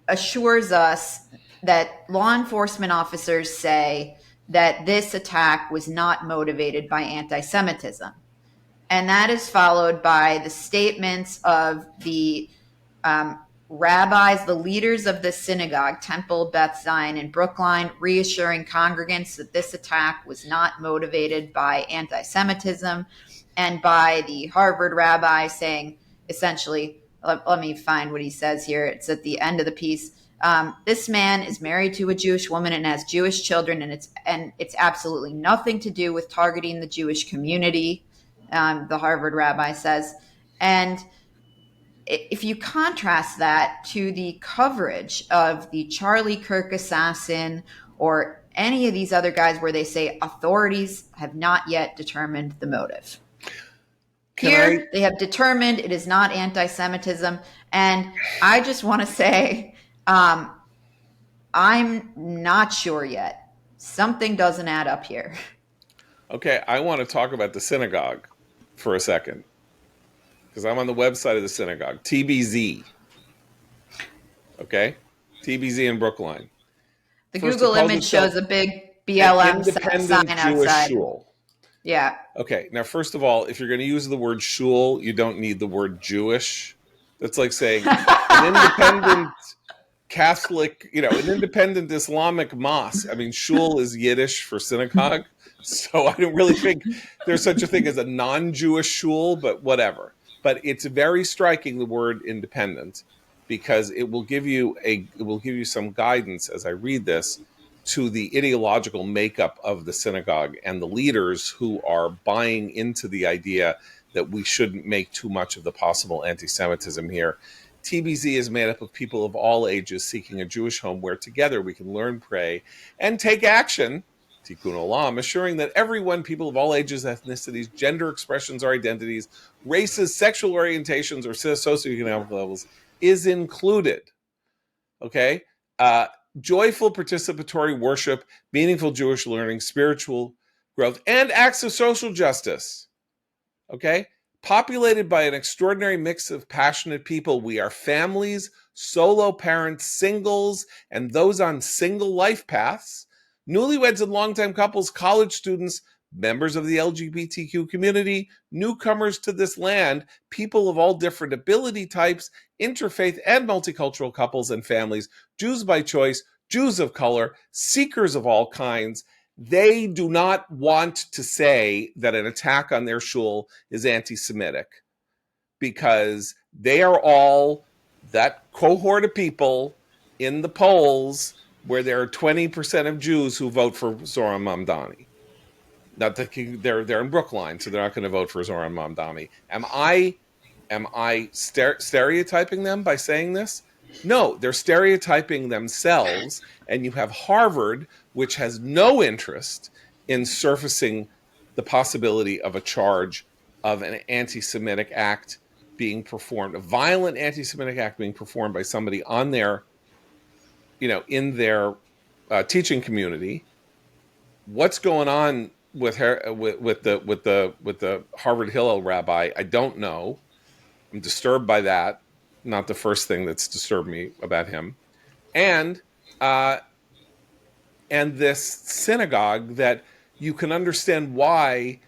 assures us that law enforcement officers say that this attack was not motivated by anti-Semitism. And that is followed by the statements of the rabbis, the leaders of the synagogue, Temple Beth Zion in Brookline, reassuring congregants that this attack was not motivated by anti-Semitism, and by the Harvard rabbi saying, essentially, let me find what he says here. It's at the end of the piece. This man is married to a Jewish woman and has Jewish children, and it's absolutely nothing to do with targeting the Jewish community, the Harvard rabbi says. And if you contrast that to the coverage of the Charlie Kirk assassin or any of these other guys where they say authorities have not yet determined the motive. Here, they have determined it is not anti-Semitism. And I just want to say, I'm not sure yet. Something doesn't add up here. Okay, I want to talk about the synagogue for a second, because I'm on the website of the synagogue, TBZ. Okay? TBZ in Brookline. The Google image shows a big BLM sign outside. Shul. Yeah. Okay, now first of all, if you're going to use the word shul, you don't need the word Jewish. That's like saying an independent Catholic, an independent Islamic mosque. I mean, shul is Yiddish for synagogue. So I don't really think there's such a thing as a non-Jewish shul, but whatever. But it's very striking, the word independent, because it will give you some guidance as I read this to the ideological makeup of the synagogue and the leaders who are buying into the idea that we shouldn't make too much of the possible anti-Semitism here. TBZ is made up of people of all ages seeking a Jewish home where together we can learn, pray, and take action, tikkun olam, assuring that everyone, people of all ages, ethnicities, gender expressions or identities, races, sexual orientations, or socioeconomic levels is included. Okay? Joyful participatory worship, meaningful Jewish learning, spiritual growth, and acts of social justice. Okay? Populated by an extraordinary mix of passionate people. We are families, solo parents, singles, and those on single life paths, newlyweds and longtime couples, college students, members of the LGBTQ community, newcomers to this land, people of all different ability types, interfaith and multicultural couples and families, Jews by choice, Jews of color, seekers of all kinds. They do not want to say that an attack on their shul is anti-Semitic, because they are all that cohort of people in the polls where there are 20% of Jews who vote for Zohran Mamdani. Not that they're in Brookline, so they're not going to vote for Zohran Mamdani. Am I stereotyping them by saying this? No, they're stereotyping themselves, and you have Harvard, which has no interest in surfacing the possibility of a charge of an anti-Semitic act being performed, a violent anti-Semitic act being performed by somebody on their, in their teaching community. What's going on with her, with the Harvard Hillel rabbi? I don't know. I'm disturbed by that. Not the first thing that's disturbed me about him, and this synagogue that you can understand why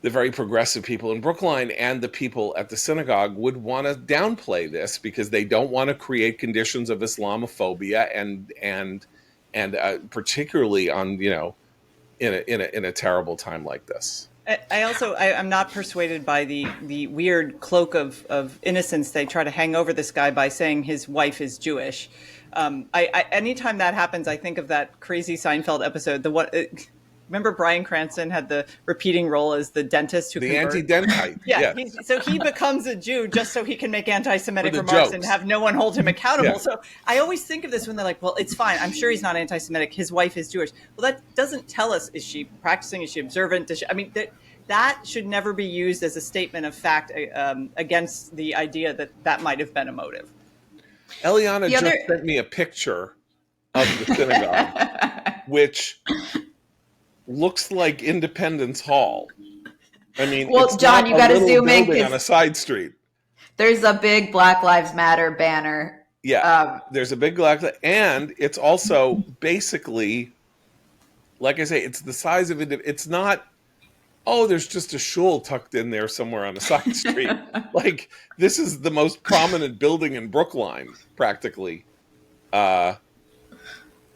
the very progressive people in Brookline and the people at the synagogue would want to downplay this, because they don't want to create conditions of Islamophobia and particularly on in a terrible time like this. I'm not persuaded by the weird cloak of innocence they try to hang over this guy by saying his wife is Jewish. Anytime that happens, I think of that crazy Seinfeld episode. Remember Bryan Cranston had the repeating role as the dentist who the anti-dentite. Yeah, so he becomes a Jew just so he can make anti-Semitic remarks and have no one hold him accountable. Yeah. So I always think of this when they're like, well, it's fine. I'm sure he's not anti-Semitic. His wife is Jewish. Well, that doesn't tell us, is she practicing? Is she observant? That should never be used as a statement of fact against the idea that might have been a motive. Eliana just sent me a picture of the synagogue, which looks like Independence Hall. I mean, well, it's John, not you got to zoom in on a side street. There's a big Black Lives Matter banner. Yeah, there's a big and it's also basically, like I say, it's the size of it. It's not oh, there's just a shul tucked in there somewhere on a side street. Like, this is the most prominent building in Brookline, practically. Uh,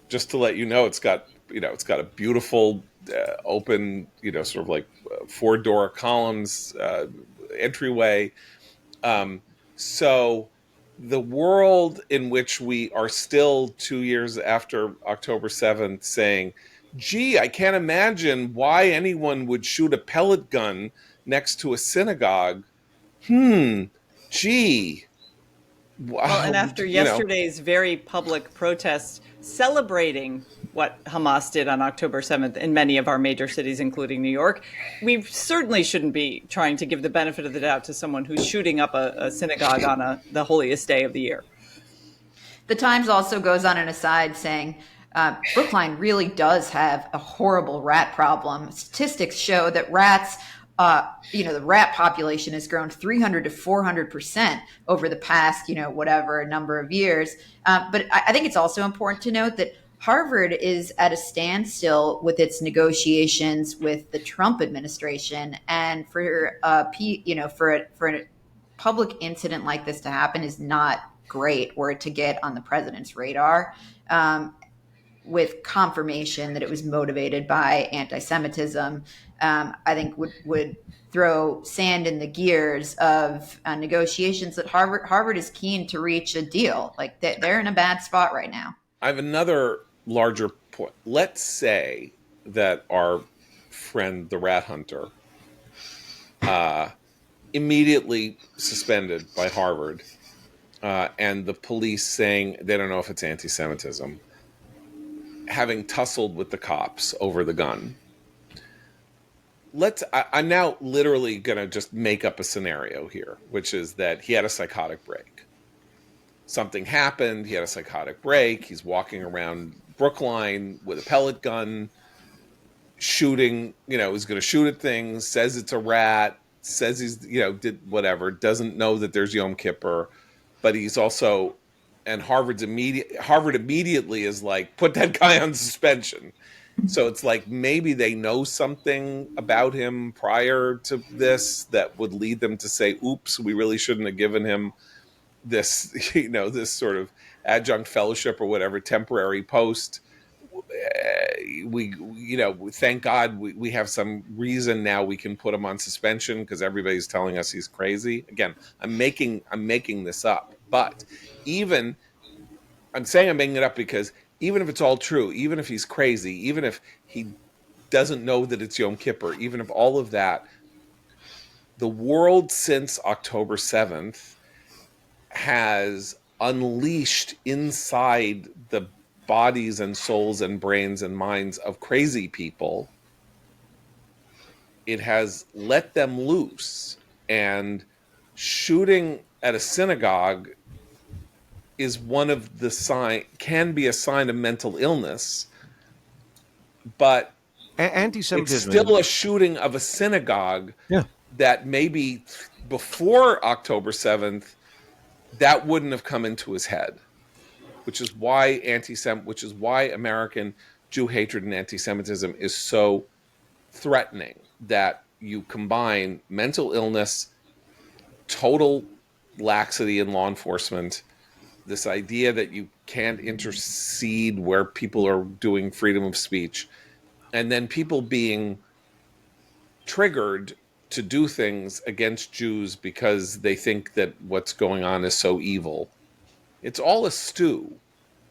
just to let you know, it's got a beautiful open, sort of like four door columns entryway. So the world in which we are still 2 years after October 7th saying, gee, I can't imagine why anyone would shoot a pellet gun next to a synagogue. Gee. Well, and Wow, after yesterday's very public protests celebrating what Hamas did on October 7th in many of our major cities, including New York, we certainly shouldn't be trying to give the benefit of the doubt to someone who's shooting up a synagogue on the holiest day of the year. The Times also goes on an aside saying, Brookline really does have a horrible rat problem. Statistics show that rats, the rat population has grown 300 to 400% over the past, whatever number of years. But I think it's also important to note that Harvard is at a standstill with its negotiations with the Trump administration, and for for a public incident like this to happen is not great, or to get on the president's radar. With confirmation that it was motivated by anti-Semitism, I think would throw sand in the gears of negotiations that Harvard is keen to reach a deal. Like, they're in a bad spot right now. I have another larger point. Let's say that our friend, the rat hunter, immediately suspended by Harvard, and the police saying they don't know if it's anti-Semitism, having tussled with the cops over the gun. I'm now literally going to just make up a scenario here, which is that he had a psychotic break. Something happened. He had a psychotic break. He's walking around Brookline with a pellet gun, shooting, he's going to shoot at things, says it's a rat, says he's, did whatever, doesn't know that there's Yom Kippur, but he's also, and Harvard immediately is like, put that guy on suspension. So it's like maybe they know something about him prior to this that would lead them to say, oops, we really shouldn't have given him this, this sort of adjunct fellowship or whatever temporary post. We thank God we have some reason now we can put him on suspension because everybody's telling us he's crazy. Again, I'm making this up, but I'm saying I'm making it up because even if it's all true, even if he's crazy, even if he doesn't know that it's Yom Kippur, even if all of that, the world since October 7th has unleashed inside the bodies and souls and brains and minds of crazy people. It has let them loose, and shooting at a synagogue is one of the can be a sign of mental illness, but anti-Semitism, it's still a shooting of a synagogue. Yeah. That maybe before October 7th, that wouldn't have come into his head, which is why American Jew hatred and anti-Semitism is so threatening, that you combine mental illness, total laxity in law enforcement, this idea that you can't intercede where people are doing freedom of speech, and then people being triggered to do things against Jews because they think that what's going on is so evil. It's all a stew.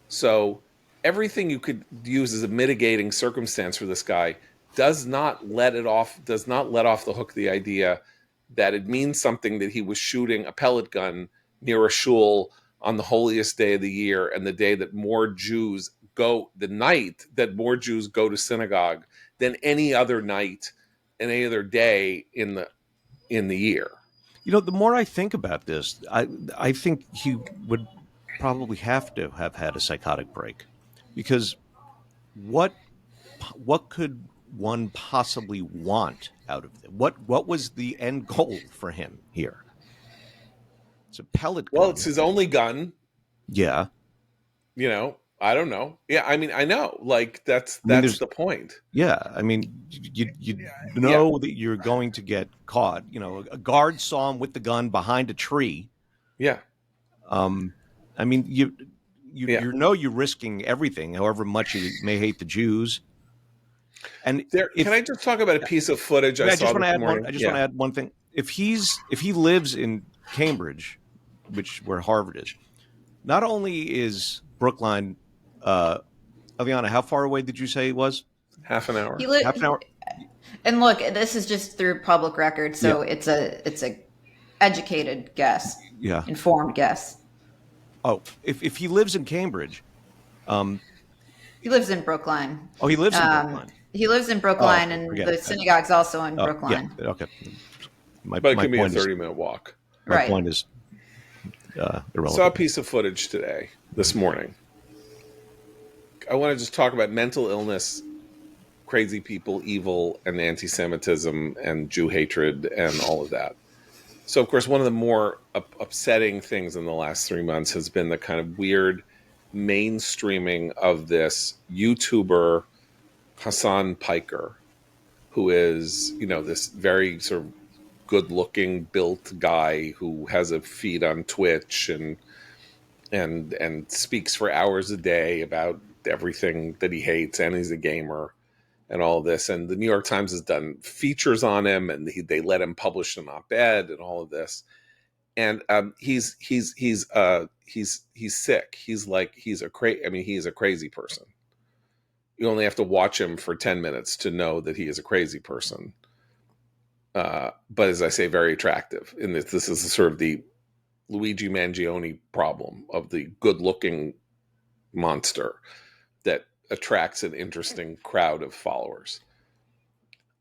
So everything you could use as a mitigating circumstance for this guy does not let off the hook the idea that it means something that he was shooting a pellet gun near a shul on the holiest day of the year, and the day that the night that more Jews go to synagogue than any other night and any other day in the year. The more I think about this, I think he would probably have to have had a psychotic break, because what could one possibly want out of it? What was the end goal for him here? It's a pellet gun. Well, it's his only gun. Yeah. I don't know. Yeah, I mean, I know. Like that's I mean, the point. yeah, I mean, you Yeah, know that you're going to get caught. You know, a guard saw him with the gun behind a tree. yeah, Um, I mean, yeah. you're risking everything, however much you may hate the Jews. And There. Can if I just talk about a piece of footage I I saw just want this to add one, morning? I just want Yeah. to add one thing. If he lives in Cambridge, which where Harvard is, not only is Brookline, uh, Eliana, how far away did you say it was? Half an He hour. Half an li- hour. and look, this is just through public record, Yeah, so it's a educated guess, yeah. informed guess. Oh, if he lives in Cambridge, um, He lives in Brookline. oh, he lives in Brookline. He lives in Oh, Brookline, okay, and forget the it. synagogue's also in Oh, yeah, Brookline. okay. My But it my can be a point is 30-minute walk. my Right. point is Saw a irrelevant. piece of footage today, this morning. I want to just talk about mental illness, crazy people, evil, and anti-Semitism, and Jew hatred, and all of that. So, of course, one of the more upsetting things in the last 3 months has been the kind of weird mainstreaming of this YouTuber Hassan Piker, who is, this very sort of good-looking, built guy who has a feed on Twitch and speaks for hours a day about everything that he hates, and he's a gamer and all of this. And the New York Times has done features on him, and they let him publish an op-ed and all of this. And he's sick. He's a crazy person. You only have to watch him for 10 minutes to know that he is a crazy person. But as I say, very attractive. And this is sort of the Luigi Mangione problem of the good-looking monster that attracts an interesting crowd of followers.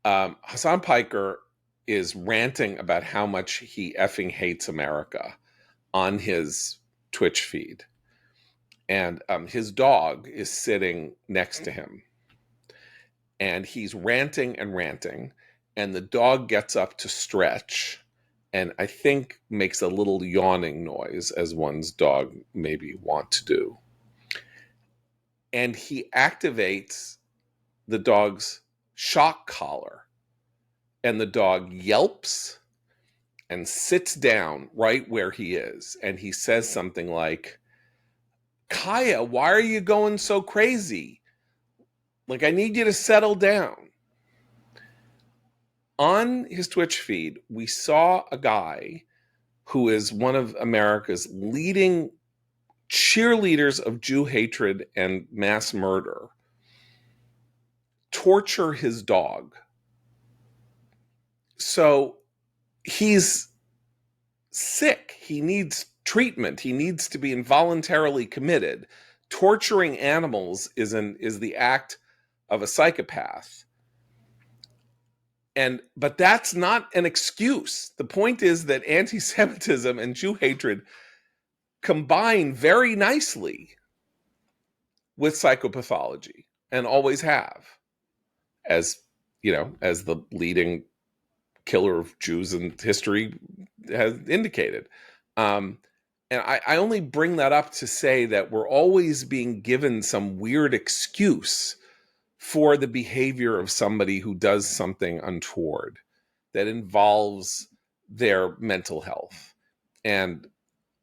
Hassan Piker is ranting about how much he effing hates America on his Twitch feed. And his dog is sitting next to him. And he's ranting and ranting. And the dog gets up to stretch and I think makes a little yawning noise, as one's dog maybe want to do. And he activates the dog's shock collar. And the dog yelps and sits down right where he is. And he says something like, Kaya, why are you going so crazy? Like, I need you to settle down. On his Twitch feed, we saw a guy who is one of America's leading cheerleaders of Jew hatred and mass murder torture his dog. So he's sick. He needs treatment. He needs to be involuntarily committed. Torturing animals is the act of a psychopath. But that's not an excuse. The point is that anti-Semitism and Jew hatred combine very nicely with psychopathology and always have, as as the leading killer of Jews in history has indicated. And I only bring that up to say that we're always being given some weird excuse for the behavior of somebody who does something untoward that involves their mental health. And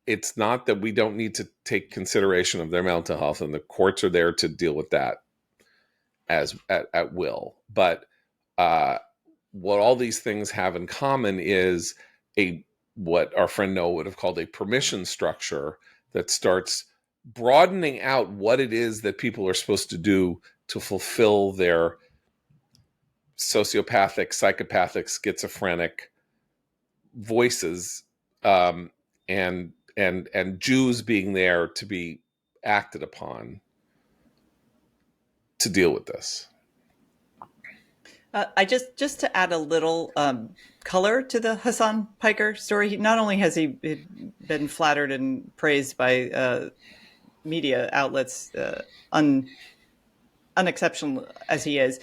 it's not that we don't need to take consideration of their mental health, and the courts are there to deal with that as at will. But what all these things have in common is what our friend Noah would have called a permission structure that starts broadening out what it is that people are supposed to do to fulfill their sociopathic, psychopathic, schizophrenic voices, and Jews being there to be acted upon to deal with this. I just to add a little color to the Hassan Piker story. Not only has he been flattered and praised by media outlets, unexceptional as he is,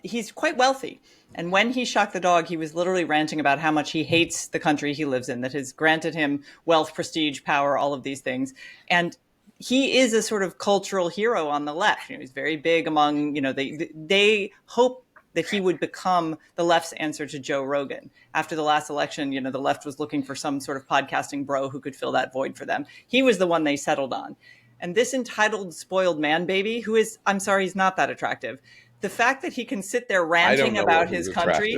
he's quite wealthy. And when he shocked the dog, he was literally ranting about how much he hates the country he lives in, that has granted him wealth, prestige, power, all of these things. And he is a sort of cultural hero on the left. He's very big among, they hope that he would become the left's answer to Joe Rogan. After the last election, the left was looking for some sort of podcasting bro who could fill that void for them. He was the one they settled on. And this entitled, spoiled man baby, who is, I'm sorry, he's not that attractive. The fact that he can sit there ranting about his country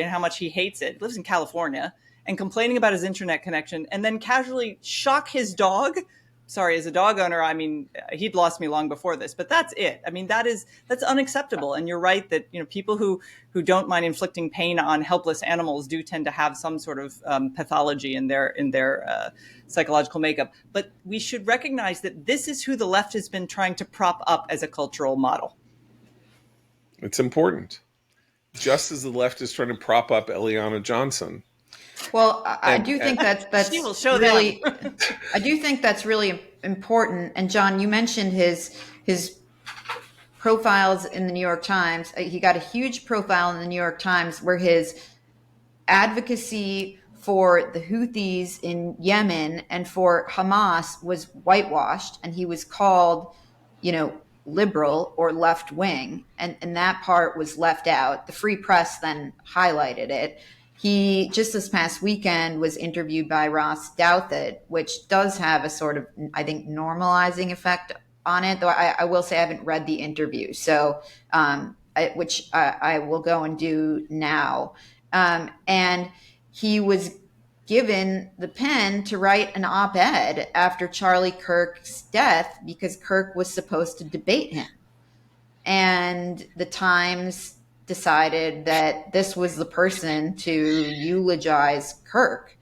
and how much he hates it, lives in California, and complaining about his internet connection, and then casually shock his dog. Sorry, as a dog owner, I mean, he'd lost me long before this, but that's it. I mean, that's unacceptable. And you're right that, people who don't mind inflicting pain on helpless animals do tend to have some sort of pathology in their psychological makeup. But we should recognize that this is who the left has been trying to prop up as a cultural model. It's important. Just as the left is trying to prop up Eliana Johnson. Well, I do think that's she will show really. I do think that's really important. And John, you mentioned his profiles in the New York Times. He got a huge profile in the New York Times where his advocacy for the Houthis in Yemen and for Hamas was whitewashed, and he was called, liberal or left wing, and that part was left out. The Free Press then highlighted it. He, just this past weekend, was interviewed by Ross Douthat, which does have a sort of, I think, normalizing effect on it, though I will say I haven't read the interview, so which I will go and do now. And he was given the pen to write an op-ed after Charlie Kirk's death because Kirk was supposed to debate him. And the Times decided that this was the person to eulogize Kirk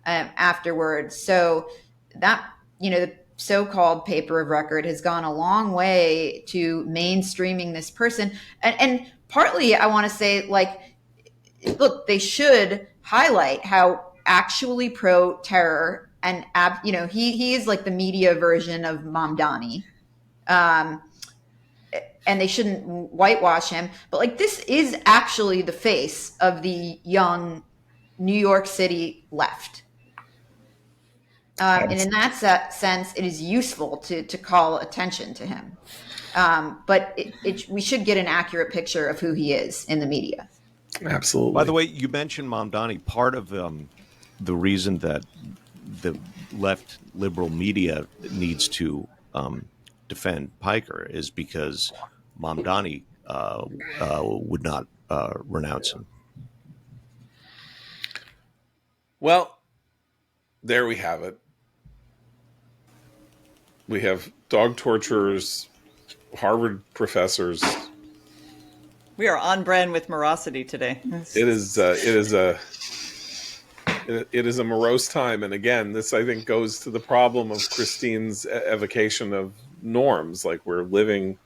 afterwards. So that, the so-called paper of record has gone a long way to mainstreaming this person. And partly I want to say, look, they should highlight how actually pro-terror and, he is like the media version of Mamdani. And they shouldn't whitewash him. But this is actually the face of the young New York City left. And in that sense, it is useful to call attention to him. But we should get an accurate picture of who he is in the media. Absolutely. By the way, you mentioned Mamdani. Part of the reason that the left liberal media needs to defend Piker is because Mamdani would not renounce him. Well, there we have it. We have dog torturers, Harvard professors. We are on brand with morosity today. It is a morose time, and again, this I think goes to the problem of Christine's evocation of norms. We're living.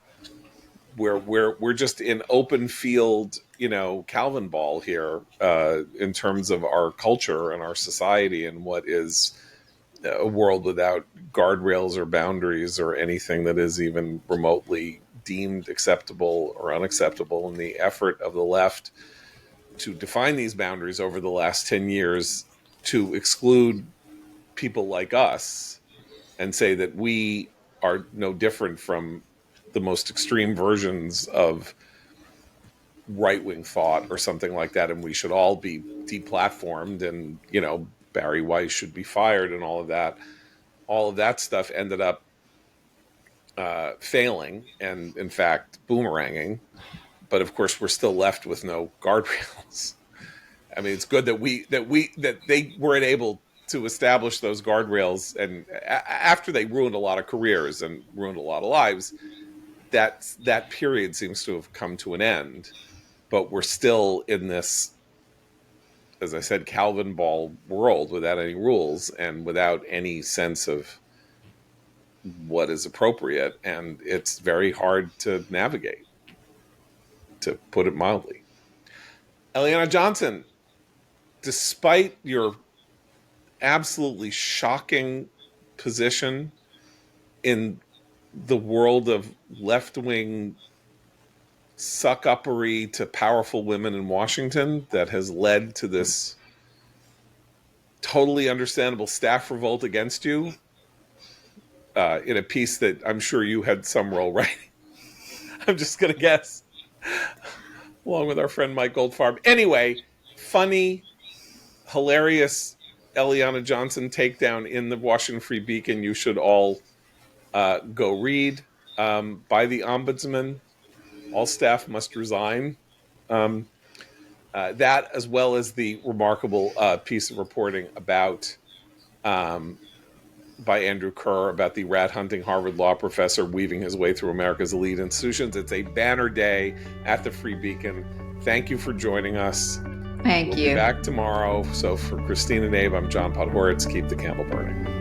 We're just in open field, Calvin ball here in terms of our culture and our society and what is a world without guardrails or boundaries or anything that is even remotely deemed acceptable or unacceptable. And the effort of the left to define these boundaries over the last 10 years to exclude people like us and say that we are no different from the most extreme versions of right-wing thought or something like that, and we should all be deplatformed, and Barry Weiss should be fired, and all of that stuff ended up failing and in fact boomeranging. But of course we're still left with no guardrails. I mean, it's good that they weren't able to establish those guardrails, and after they ruined a lot of careers and ruined a lot of lives, that period seems to have come to an end. But we're still in this, as I said, Calvin ball world without any rules and without any sense of what is appropriate, and it's very hard to navigate, to put it mildly. Eliana Johnson, despite your absolutely shocking position in the world of left-wing suck-uppery to powerful women in Washington that has led to this totally understandable staff revolt against you, in a piece that I'm sure you had some role writing. I'm just going to guess, along with our friend Mike Goldfarb. Anyway, funny, hilarious Eliana Johnson takedown in the Washington Free Beacon. You should all go read. By the Ombudsman, all staff must resign. That, as well as the remarkable piece of reporting about by Andrew Kerr about the rat hunting Harvard law professor weaving his way through America's elite institutions. It's a banner day at the Free Beacon. Thank you for joining us. Thank We'll you. be back tomorrow. So for Christine and Abe, I'm John Podhoretz. Keep the candle burning.